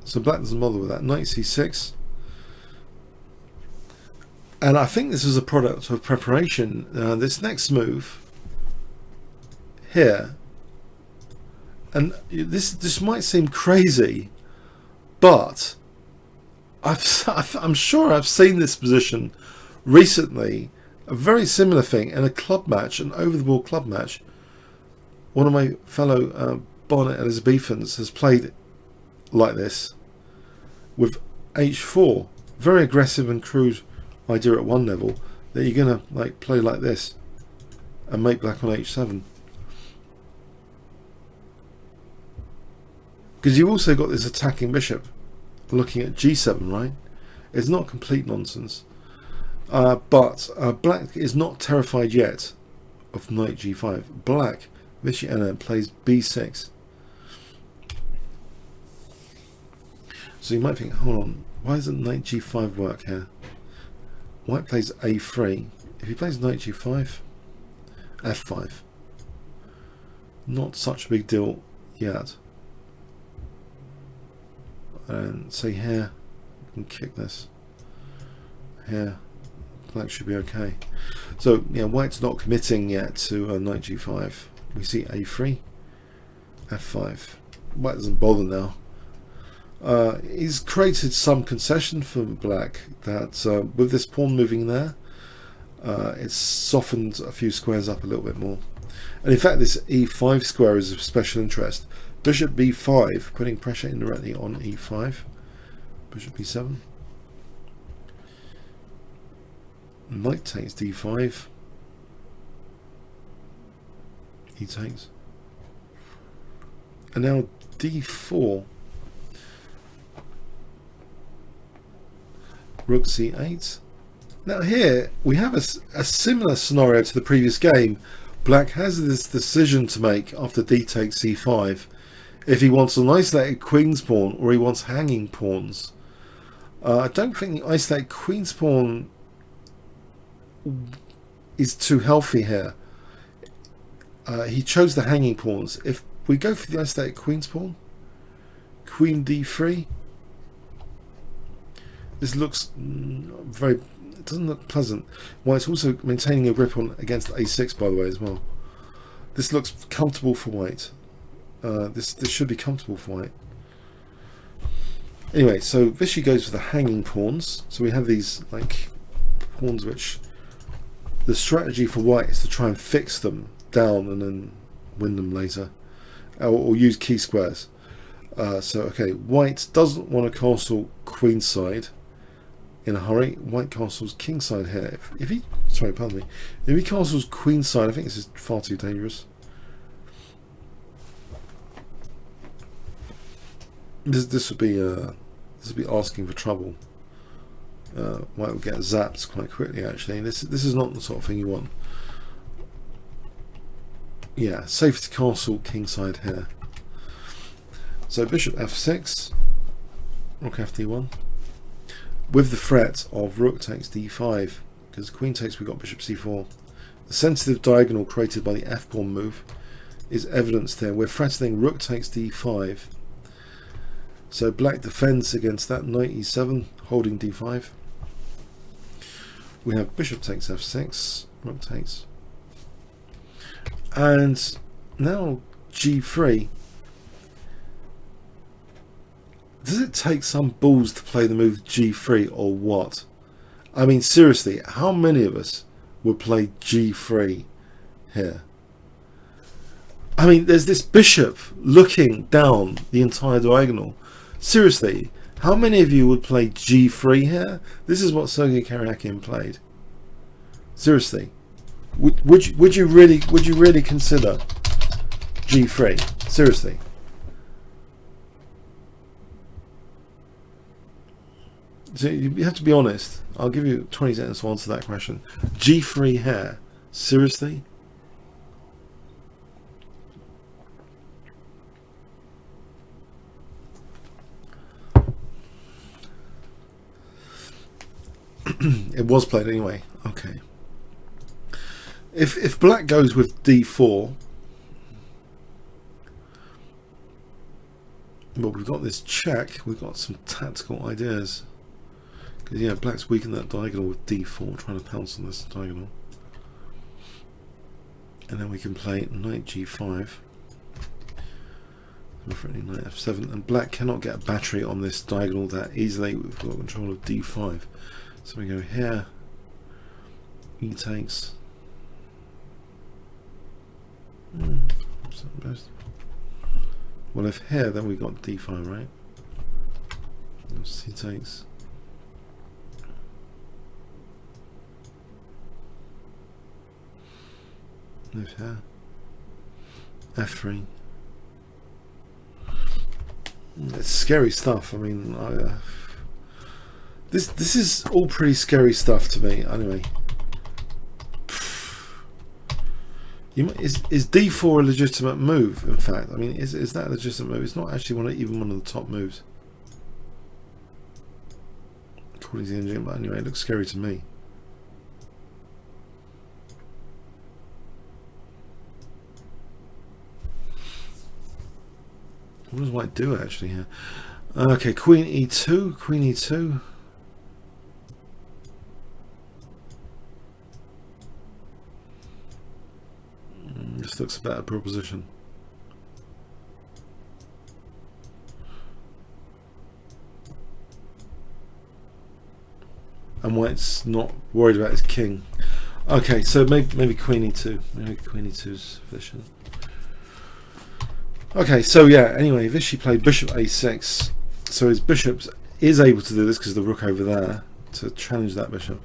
so black doesn't bother with that. Knight c6, and I think this is a product of preparation. This next move here, and this might seem crazy, but I'm sure I've seen this position recently, a very similar thing in a club match, an over-the-ball club match. One of my fellow Bonnet Elizabethans has played like this with h4. Very aggressive and crude idea at one level, that you're gonna like play like this and make black on h7. Because you've also got this attacking bishop looking at g7, right? It's not complete nonsense. But black is not terrified yet of knight g5. Black, Vichy Anand, plays b6. So you might think, hold on, why doesn't knight g5 work here? White plays a3. If he plays knight g5, f5. Not such a big deal yet. And say here, we can kick this. Here, black should be okay. So yeah, white's not committing yet to knight g5. We see a3, f5. White doesn't bother now. He's created some concession for black that with this pawn moving there, it's softened a few squares up a little bit more. And in fact, this e5 square is of special interest. Bishop b5, putting pressure indirectly on e5. Bishop b7. Knight takes d5. He takes. And now d4. Rook c8. Now here we have a similar scenario to the previous game. Black has this decision to make after d takes c5. If he wants an isolated queen's pawn or he wants hanging pawns. I don't think the isolated queen's pawn is too healthy here. He chose the hanging pawns. If we go for the isolated queen's pawn, queen d3, this looks very, it doesn't look pleasant. Well, it's also maintaining a grip on against a6, by the way, as well. This looks comfortable for white. This should be comfortable for white. Anyway, so Vichy goes for the hanging pawns. So we have these like pawns which the strategy for white is to try and fix them down and then win them later, or use key squares. So okay, white doesn't want to castle queenside in a hurry. White castles kingside here. If he, sorry, pardon me, if he castles queenside, I think this is far too dangerous. This would be asking for trouble. White will get zapped quite quickly. Actually, this is not the sort of thing you want. Yeah, safety castle kingside here. So bishop f6, rook fd1, with the threat of rook takes d5, because queen takes, we got bishop c4. The sensitive diagonal created by the f pawn move is evidenced there. We're threatening rook takes d5. So black defends against that, knight e7, holding d5. We have bishop takes f6, rook takes. And now g3. Does it take some balls to play the move g3 or what? I mean, seriously, how many of us would play g3 here? I mean, there's this bishop looking down the entire diagonal. Seriously, how many of you would play g3 here? This is what Sergei Karakin played. Seriously, would you really consider g3? Seriously. So you have to be honest. I'll give you 20 seconds to answer that question. g3 here, seriously? It was played anyway. Okay. If black goes with d4, well, we've got this check. We've got some tactical ideas. Because yeah, black's weakened that diagonal with d4, trying to pounce on this diagonal. And then we can play knight g5. Knight f7, and black cannot get a battery on this diagonal that easily. We've got control of d5. So we go here, e takes. Well, if here, then we got d5, right? C takes. If here, f3. It's scary stuff. I mean, this is all pretty scary stuff to me. Anyway, is d4 a legitimate move? In fact, I mean, is that a legitimate move? It's not actually even one of the top moves, according to the engine. But anyway, it looks scary to me. What does white do actually here? Okay, queen e2, queen e2. This looks a better proposition. And white's not worried about his king. Okay, so maybe queen e2. Maybe queen e2 is sufficient. Okay, so yeah, anyway, Vichy played bishop a6. So his bishop is able to do this because the rook over there to challenge that bishop.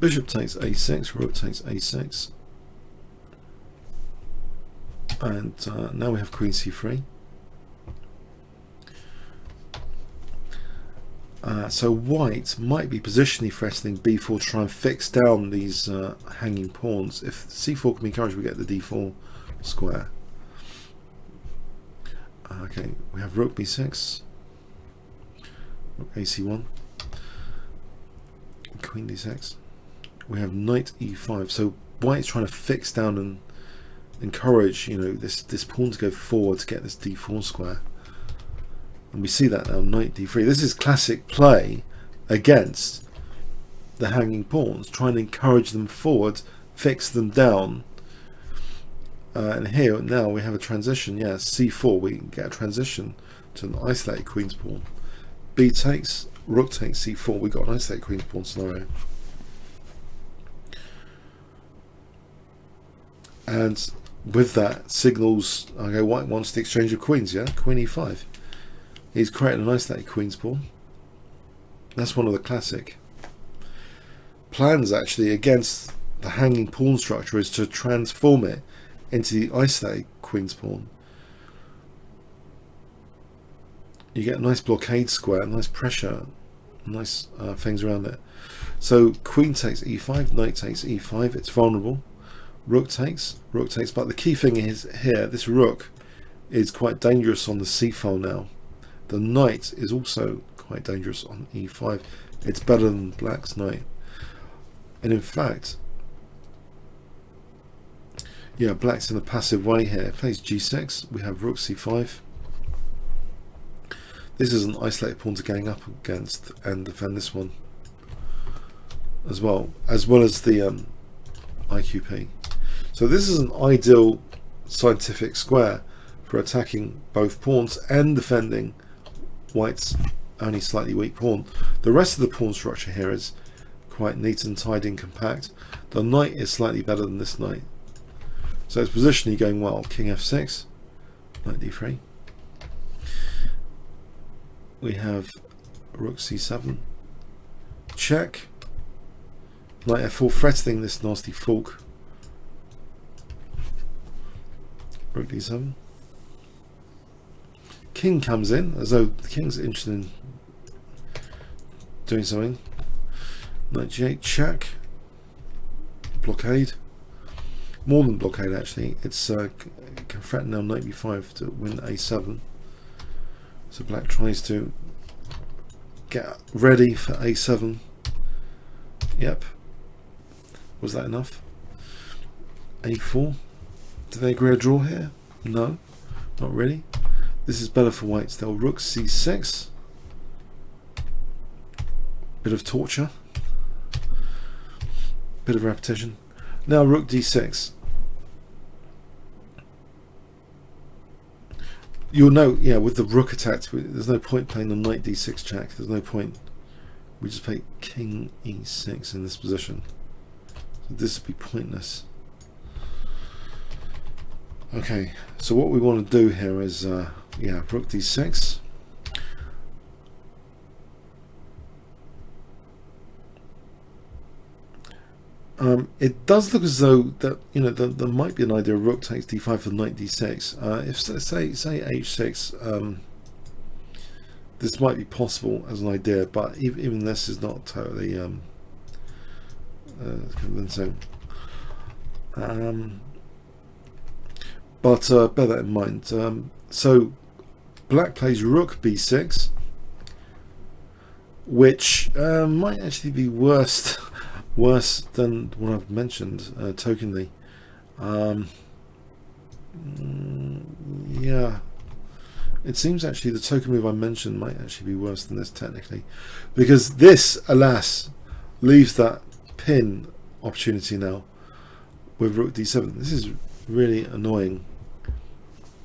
Bishop takes a6, rook takes a6. And now we have queen c3. So white might be positionally threatening b4 to try and fix down these hanging pawns. If c4 can be encouraged, we get the d4 square. Okay, we have rook b6, rook ac1, queen d6. We have knight e5. So white's trying to fix down and encourage, you know, this pawn to go forward to get this d4 square. And we see that now, knight d3. This is classic play against the hanging pawns, trying to encourage them forward, fix them down. And here now we have a transition. Yeah, c4. We get a transition to an isolated queen's pawn. B takes, rook takes c4. We got an isolated queen's pawn scenario. And with that signals, okay, white wants the exchange of queens. Yeah, queen e5. He's creating an isolated queen's pawn. That's one of the classic plans actually against the hanging pawn structure, is to transform it into the isolated queen's pawn. You get a nice blockade square, nice pressure, nice things around it. So queen takes e5, knight takes e5, it's vulnerable. Rook takes, but the key thing is here, this rook is quite dangerous on the c file now. The knight is also quite dangerous on e5. It's better than black's knight. And in fact, yeah, black's in a passive way here. It plays g6. We have rook c5. This is an isolated pawn to gang up against and defend this one as well as the IQP. So this is an ideal scientific square for attacking both pawns and defending white's only slightly weak pawn. The rest of the pawn structure here is quite neat and tidy and compact. The knight is slightly better than this knight. So it's positionally going well. King f6, knight d3. We have rook c7, check, knight f4, threatening this nasty fork. Rook d7. King comes in, as though the king's interested in doing something. Knight g8, check, blockade. More than blockade actually. It's can threaten now knight b5 to win a7. So black tries to get ready for a7. Yep. Was that enough? a4. Do they agree a draw here? No, not really. This is better for white still. Rook c6. Bit of torture. Bit of repetition. Now rook d6. You'll note, yeah, with the rook attacked, there's no point playing the knight d6 check. There's no point. We just play king e6 in this position. So this would be pointless. Okay, so what we want to do here is, yeah, rook d6. It does look as though that, you know, there might be an idea of rook takes d5 for knight d6. If say h6, this might be possible as an idea, but even this is not totally convincing. But bear that in mind. So black plays rook b6, which might actually be worse than what I've mentioned tokenly. Yeah. It seems actually the token move I mentioned might actually be worse than this technically. Because this, alas, leaves that pin opportunity now with rook d7. This is really annoying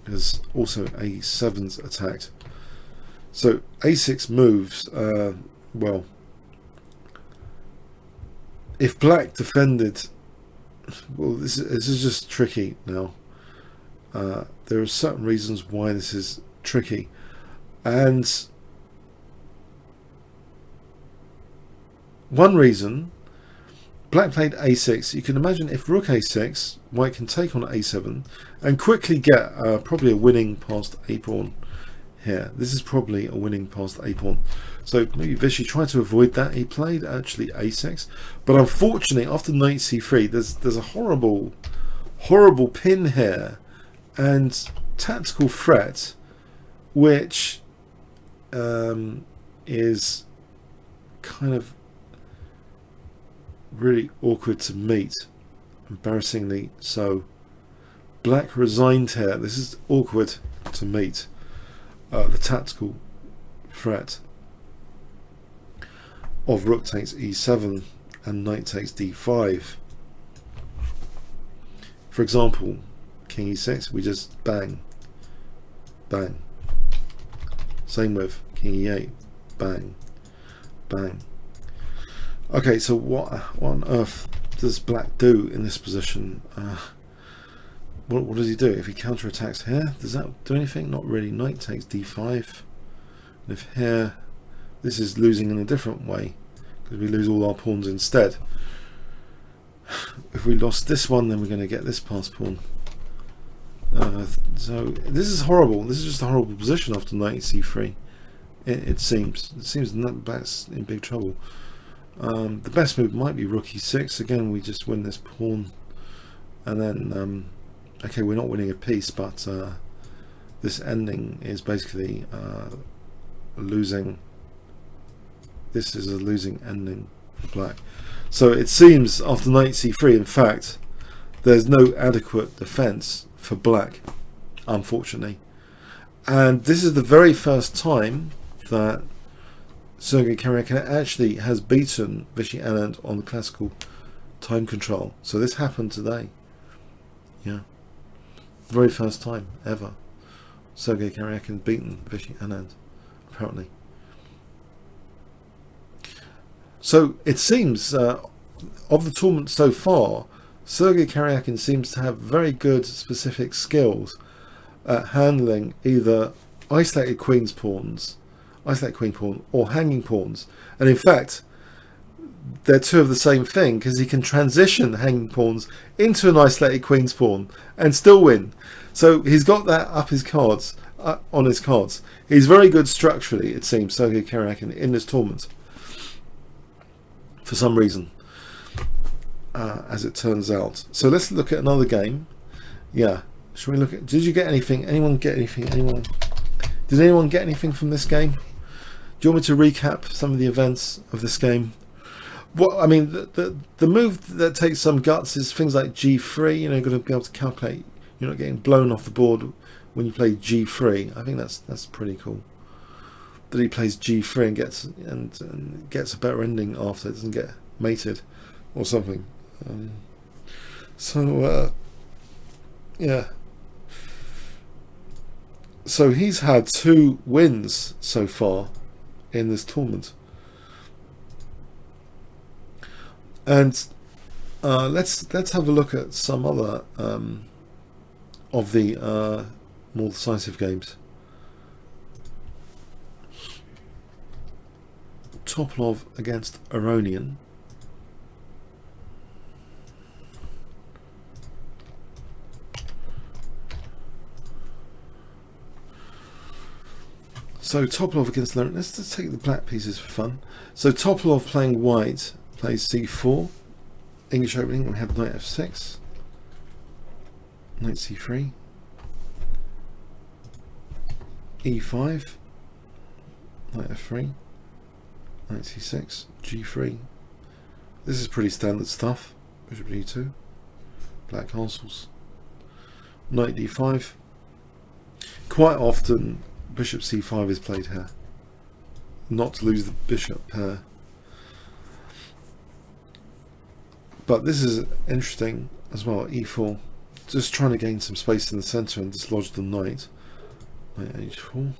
because also a7's attacked. So a6 moves, well, if black defended, well, this is just tricky now. There are certain reasons why this is tricky, and one reason, black played a6. You can imagine if rook a6, white can take on a7 and quickly get probably a winning past a pawn here. This is probably a winning past a pawn. So maybe Vichy tried to avoid that. He played actually a6, but unfortunately after knight c3, there's a horrible pin here and tactical threat, which is kind of really awkward to meet, embarrassingly so. Black resigned here. This is awkward to meet, the tactical threat of rook takes e7 and knight takes d5. For example, king e6, we just bang, bang. Same with king e8, bang, bang. Okay, so what on earth does black do in this position? What does he do? If he counterattacks here, does that do anything? Not really. Knight takes d5. And if here, this is losing in a different way, because we lose all our pawns instead. If we lost this one, then we're going to get this pass pawn. So this is horrible. This is just a horrible position after knight c3. It seems that black's in big trouble. The best move might be rook e6. Again, we just win this pawn, and then okay, we're not winning a piece, but this ending is basically losing. This is a losing ending for black. So it seems after knight c3, in fact, there's no adequate defense for black, unfortunately. And this is the very first time that Sergei Karakin actually has beaten Vichy Anand on the classical time control. So this happened today. Yeah. Very first time ever Sergei Karakin beaten Vichy Anand, apparently. So it seems of the tournament so far, Sergei Karakin seems to have very good specific skills at handling either isolated queen pawn or hanging pawns. And in fact, they're two of the same thing, because he can transition hanging pawns into an isolated queen's pawn and still win. So he's got that up his cards, on his cards. He's very good structurally, it seems, Sergei Karakin, in this tournament, for some reason, as it turns out. So let's look at another game. Yeah, should we look at? Did you get anything? Anyone get anything? Did anyone get anything from this game? Do you want me to recap some of the events of this game? Well, I mean, the move that takes some guts is things like g3. You know, you're going to be able to calculate. You're not getting blown off the board when you play g3. I think that's pretty cool. That he plays g3 and gets a better ending after. It doesn't get mated or something. Yeah. So he's had 2 wins so far in this tournament, and let's have a look at some other of the more decisive games. Topalov against Aronian. So Topalov against Aronian. Let's take the black pieces for fun. So Topalov playing white plays c4. English opening, we have knight f6, knight c3, e5, knight f3, knight c6, g3. This is pretty standard stuff. Bishop e2, black castles. Knight d5. Quite often bishop c5 is played here, not to lose the bishop pair. But this is interesting as well, e4. Just trying to gain some space in the centre and dislodge the knight. Knight h4.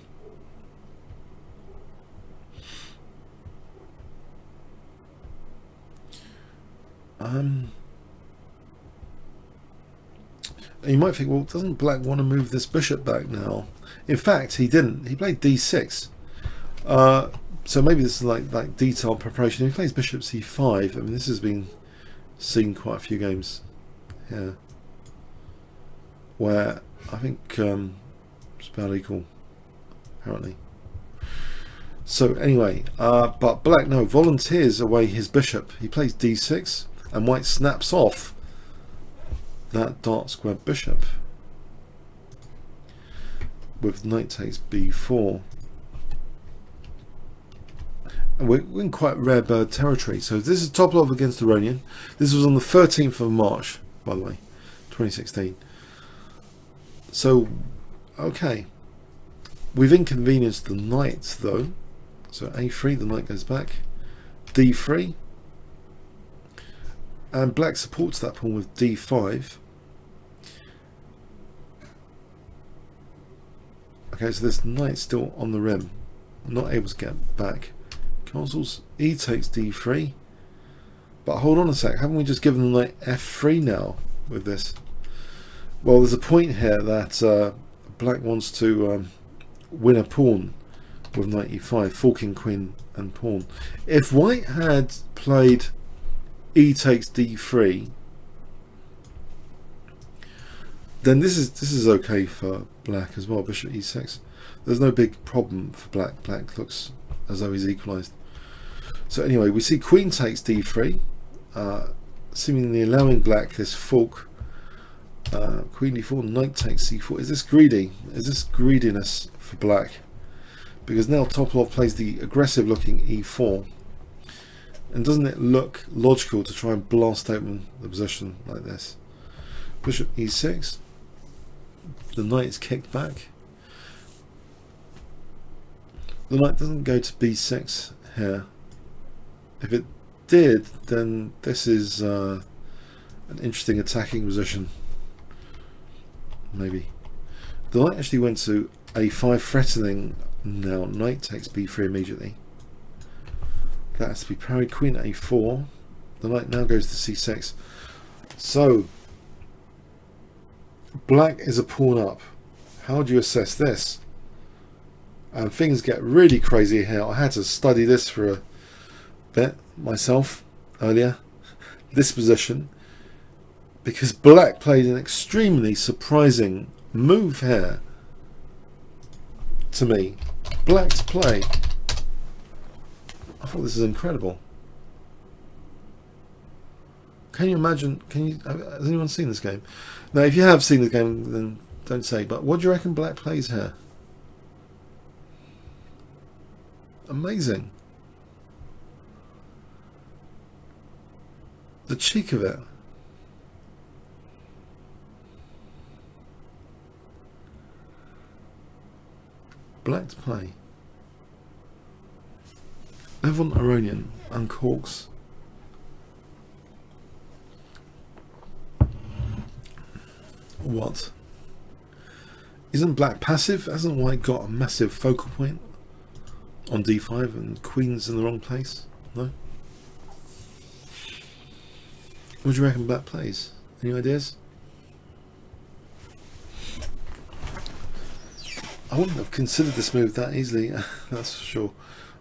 You might think, well, doesn't black want to move this bishop back now? In fact, he didn't. He played d6. So maybe this is like detailed preparation. He plays bishop c5. I mean, this has been seen quite a few games here, where I think it's about equal, apparently. So anyway, but black volunteers away his bishop. He plays d6, and white snaps off that dark square bishop with knight takes b4. And we're in quite rare bird territory. So this is Topalov against Aronian. This was on the 13th of March, by the way, 2016. So, okay. We've inconvenienced the knight, though. So a3, the knight goes back. d3. And black supports that pawn with d5. Okay, so this knight's still on the rim, not able to get back. Castles, e takes d3. But hold on a sec, haven't we just given the knight f3 now with this? Well, there's a point here that black wants to win a pawn with knight e5, forking queen and pawn. If white had played e takes d3, then this is okay for black as well. Bishop e6. There's no big problem for black. Black looks as though he's equalised. So anyway, we see queen takes d3, seemingly allowing black this fork. Queen d4, knight takes c4. Is this greedy? Is this greediness for black? Because now Topalov plays the aggressive looking e4. And doesn't it look logical to try and blast open the position like this? Bishop e6. The knight is kicked back. The knight doesn't go to b6 here. If it did, then this is an interesting attacking position. Maybe. The knight actually went to a5, threatening now. Knight takes b3 immediately. That has to be parried. Queen a4. The knight now goes to c6. So black is a pawn up. How do you assess this? And things get really crazy here. I had to study this for a bit myself earlier, this position, because black played an extremely surprising move here to me. Black's play, I thought this is incredible. Can you imagine? Has anyone seen this game? Now, if you have seen the game, then don't say. But what do you reckon black plays here? Amazing. The cheek of it. Black to play. Levon Aronian uncorks. What? Isn't black passive? Hasn't white got a massive focal point on d5 and queen's in the wrong place? No? What do you reckon black plays? Any ideas? I wouldn't have considered this move that easily, that's for sure.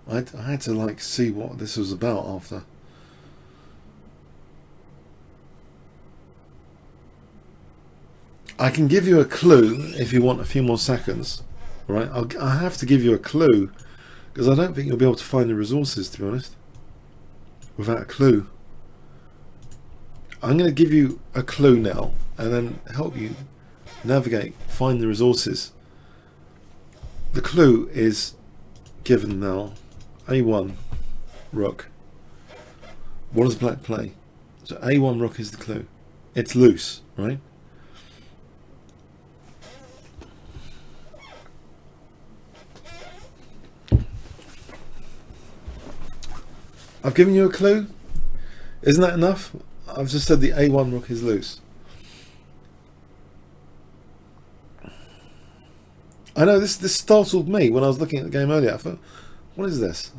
I had to like see what this was about after. I can give you a clue if you want a few more seconds, right? I have to give you a clue because I don't think you'll be able to find the resources, to be honest, without a clue. I'm going to give you a clue now and then help you navigate, find the resources. The clue is given now. A1 rook. What does black play? So A1 rook is the clue. It's loose, right? I've given you a clue. Isn't that enough? I've just said the A1 rook is loose. I know this startled me when I was looking at the game earlier. I thought, what is this?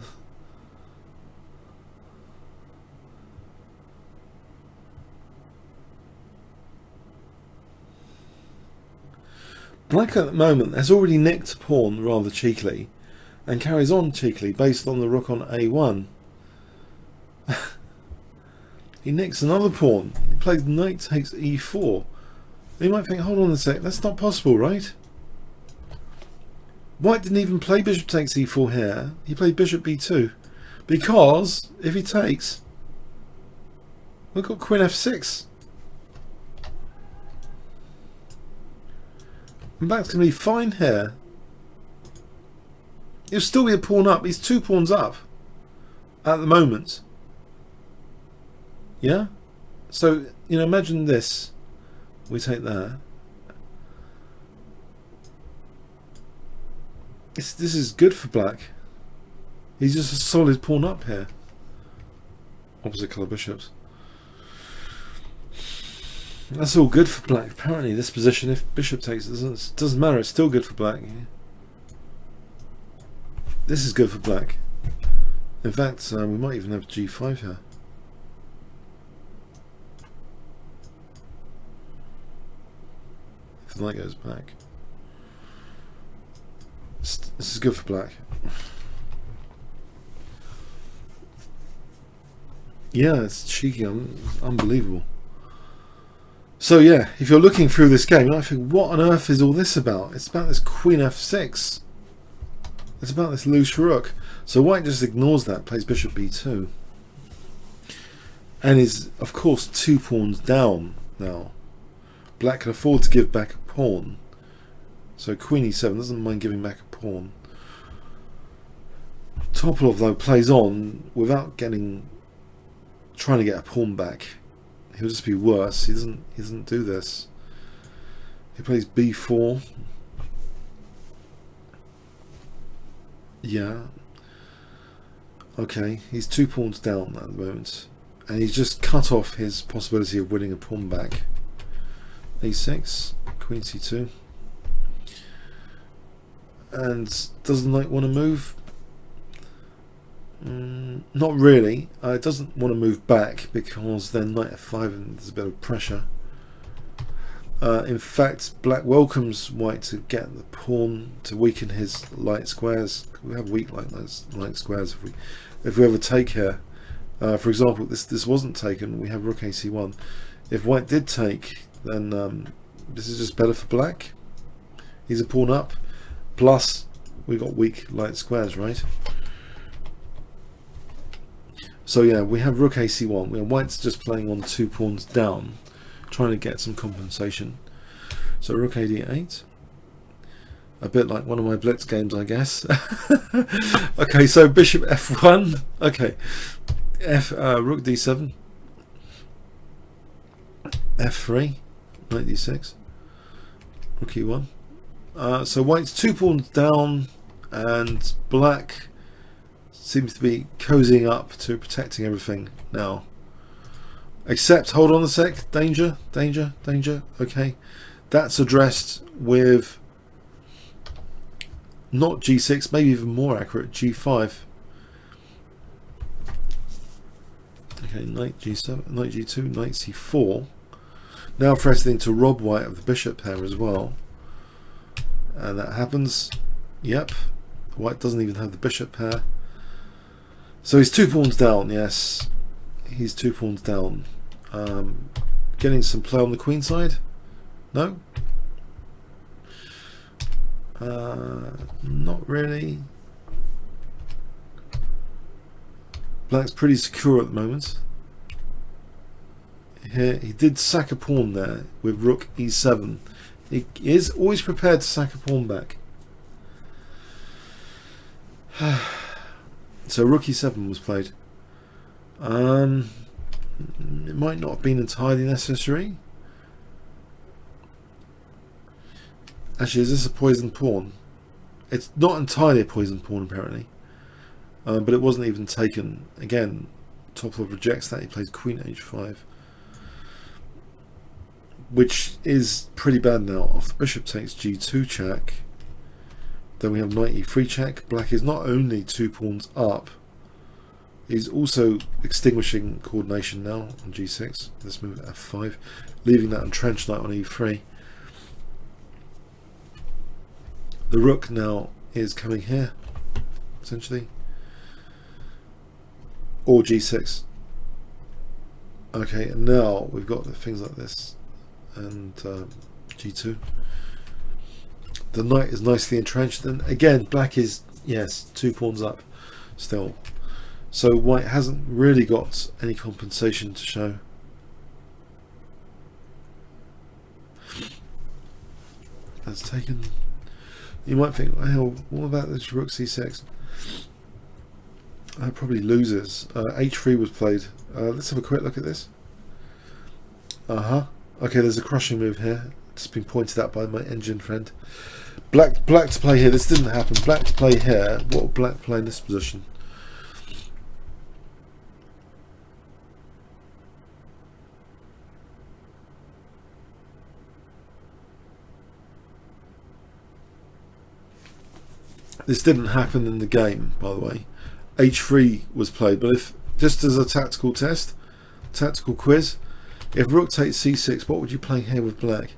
Black at the moment has already nicked a pawn rather cheekily and carries on cheekily based on the rook on A1. He nicks another pawn. He plays knight takes E4. You might think, hold on a sec, that's not possible, right? White didn't even play bishop takes E4 here. He played bishop B2. Because if he takes, we've got queen F6. And Black's going to be fine here. He'll still be a pawn up. He's 2 pawns up at the moment. Yeah? So, you know, imagine this. We take that. This is good for Black. He's just a solid pawn up here. Opposite colour bishops. That's all good for Black. Apparently this position, if bishop takes, it doesn't matter. It's still good for Black. This is good for Black. In fact, we might even have G5 here. If the knight goes back. This is good for Black. Yeah, it's cheeky, unbelievable. So yeah, if you're looking through this game, I think, what on earth is all this about? It's about this queen F6. It's about this loose rook. So White just ignores that, plays bishop B2. And is, of course, 2 pawns down now. Black can afford to give back a pawn. So Queen E7 doesn't mind giving back a pawn. Topalov, though, plays on without trying to get a pawn back. He'll just be worse. He doesn't do this. He plays B4. Yeah. Okay, he's 2 pawns down at the moment. And he's just cut off his possibility of winning a pawn back. A6, Queen C2. And does the knight want to move? Not really. It doesn't want to move back because then knight F5 and there's a bit of pressure. In fact, Black welcomes White to get the pawn to weaken his light squares. We have weak light squares if we ever take here. For example, this wasn't taken. We have Rook AC1. If White did take, then this is just better for Black. He's a pawn up. Plus, we got weak light squares, right? So yeah, we have Rook AC1. Where White's just playing on 2 pawns down, trying to get some compensation. So Rook AD8. A bit like one of my Blitz games, I guess. Okay, so Bishop F1. Okay, Rook D7. F3. Knight D6. Rook E1. So White's 2 pawns down, and Black seems to be cozying up to protecting everything now. Except, hold on a sec, danger, danger, danger. Okay, that's addressed with not G6, maybe even more accurate, G5. Okay, knight G7, knight G2, knight C4. Now threatening to rob White of the bishop here as well. And that happens. Yep, White doesn't even have the bishop pair. So he's 2 pawns down, yes. He's 2 pawns down. Getting some play on the queen side? No? Not really. Black's pretty secure at the moment. Here, he did sack a pawn there with Rook E7. He is always prepared to sack a pawn back. So Rook E7 was played. It might not have been entirely necessary. Actually, is this a poisoned pawn? It's not entirely a poisoned pawn apparently, but it wasn't even taken. Again, Topalov rejects that. He plays queen h5, which is pretty bad now. After bishop takes g2 check, then we have knight e3 check. Black is not only 2 pawns up, he's also extinguishing coordination now on g6. Let's move to f5, leaving that entrenched knight on e3. The rook now is coming here, essentially, or g6. Okay, and now we've got things like this, and g2. The knight is nicely entrenched, and again, black is, yes, 2 pawns up still. So white hasn't really got any compensation to show. That's taken. You might think, well, what about this rook c6? Probably loses. h3 was played. Let's have a quick look at this. Okay, there's a crushing move here. It's been pointed out by my engine friend. Black to play here. This didn't happen. Black to play here. What will black play in this position? This didn't happen in the game, by the way. h3 was played, but if just as a tactical test, tactical quiz, if rook takes c6, what would you play here with black?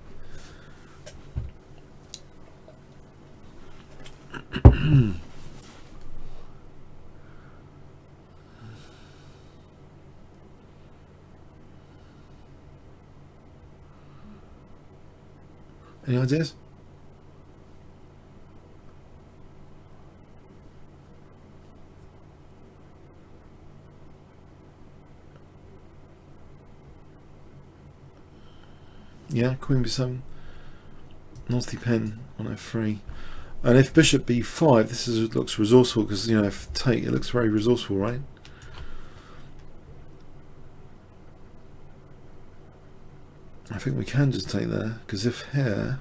Any ideas? Yeah, queen b7, nasty pen on f3, and if bishop b5, this looks resourceful, because, you know, if take, it looks very resourceful, right? I think we can just take there, because if here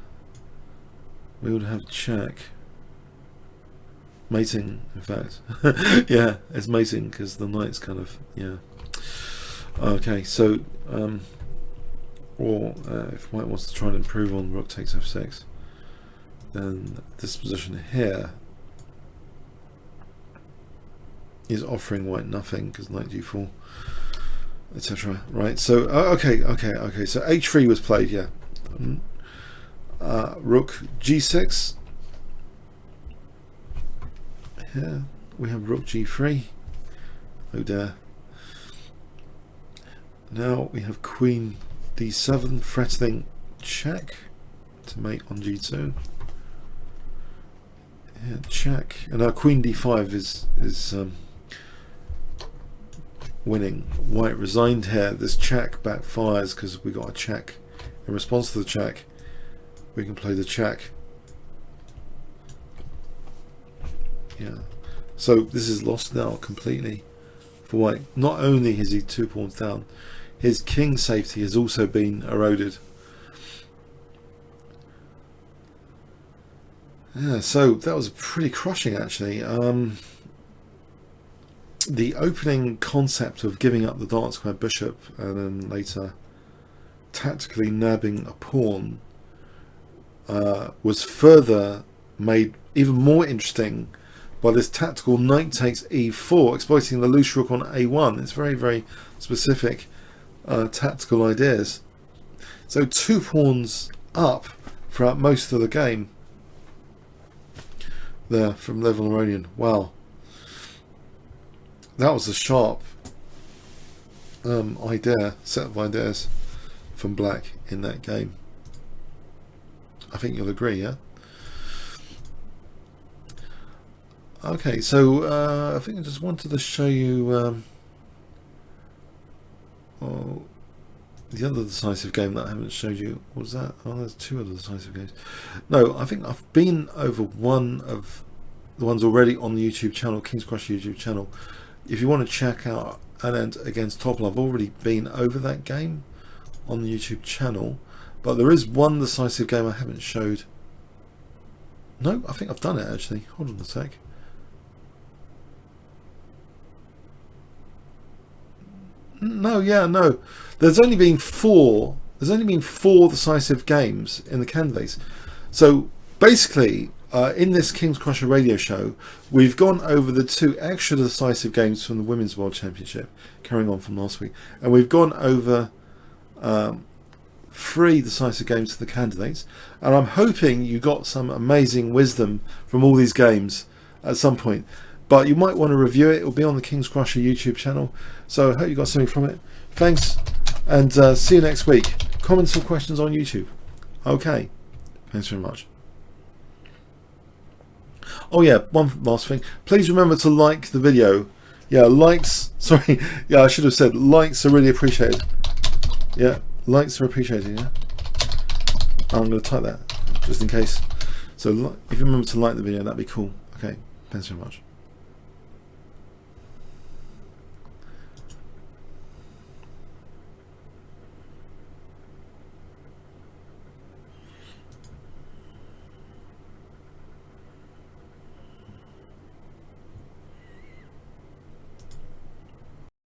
we would have check, mating, in fact. Yeah, it's mating because the knight's kind of, yeah. Okay, so or if white wants to try and improve on rook takes f6, then this position here is offering white nothing because knight g4, etc. Right, so okay, so h3 was played, yeah. Rook g6, here we have rook g3, oh dear. Now we have queen d7 threatening check to mate on g2. Yeah, check, and our queen d5 is winning. White resigned here. This check backfires because we got a check. In response to the check, we can play the check. Yeah. So this is lost now completely for white. Not only is he 2 pawns down, his king safety has also been eroded. Yeah, so that was pretty crushing, actually. The opening concept of giving up the dark square bishop and then later tactically nabbing a pawn was further made even more interesting by this tactical knight takes e4, exploiting the loose rook on a1. It's very, very specific tactical ideas. So 2 pawns up throughout most of the game there from Level Aronian. Wow, that was a sharp set of ideas from black in that game. I think you'll agree, yeah? Okay, so I think I just wanted to show you the other decisive game that I haven't showed you. What was that? Oh, there's 2 other decisive games. No, I think I've been over one of the ones already on the YouTube channel, kingscrusher YouTube channel. If you want to check out Anand against Topalov, I've already been over that game on the YouTube channel, but there is one decisive game I haven't showed. No, I think I've done it actually. Hold on a sec. No, yeah, no. There's only been four. There's only been four decisive games in the candidates. So basically, in this King's Crusher radio show, we've gone over the 2 extra decisive games from the Women's World Championship, carrying on from last week, and we've gone over 3 decisive games for the candidates. And I'm hoping you got some amazing wisdom from all these games at some point. But you might want to review it. It will be on the King's Crusher YouTube channel. So I hope you got something from it. Thanks, and see you next week. Comments or questions on YouTube. Okay. Thanks very much. Oh yeah, one last thing. Please remember to like the video. Yeah, likes. Sorry. Yeah, I should have said likes are really appreciated. Yeah, likes are appreciated. Yeah. I'm going to type that just in case. So if you remember to like the video, that'd be cool. Okay. Thanks very much.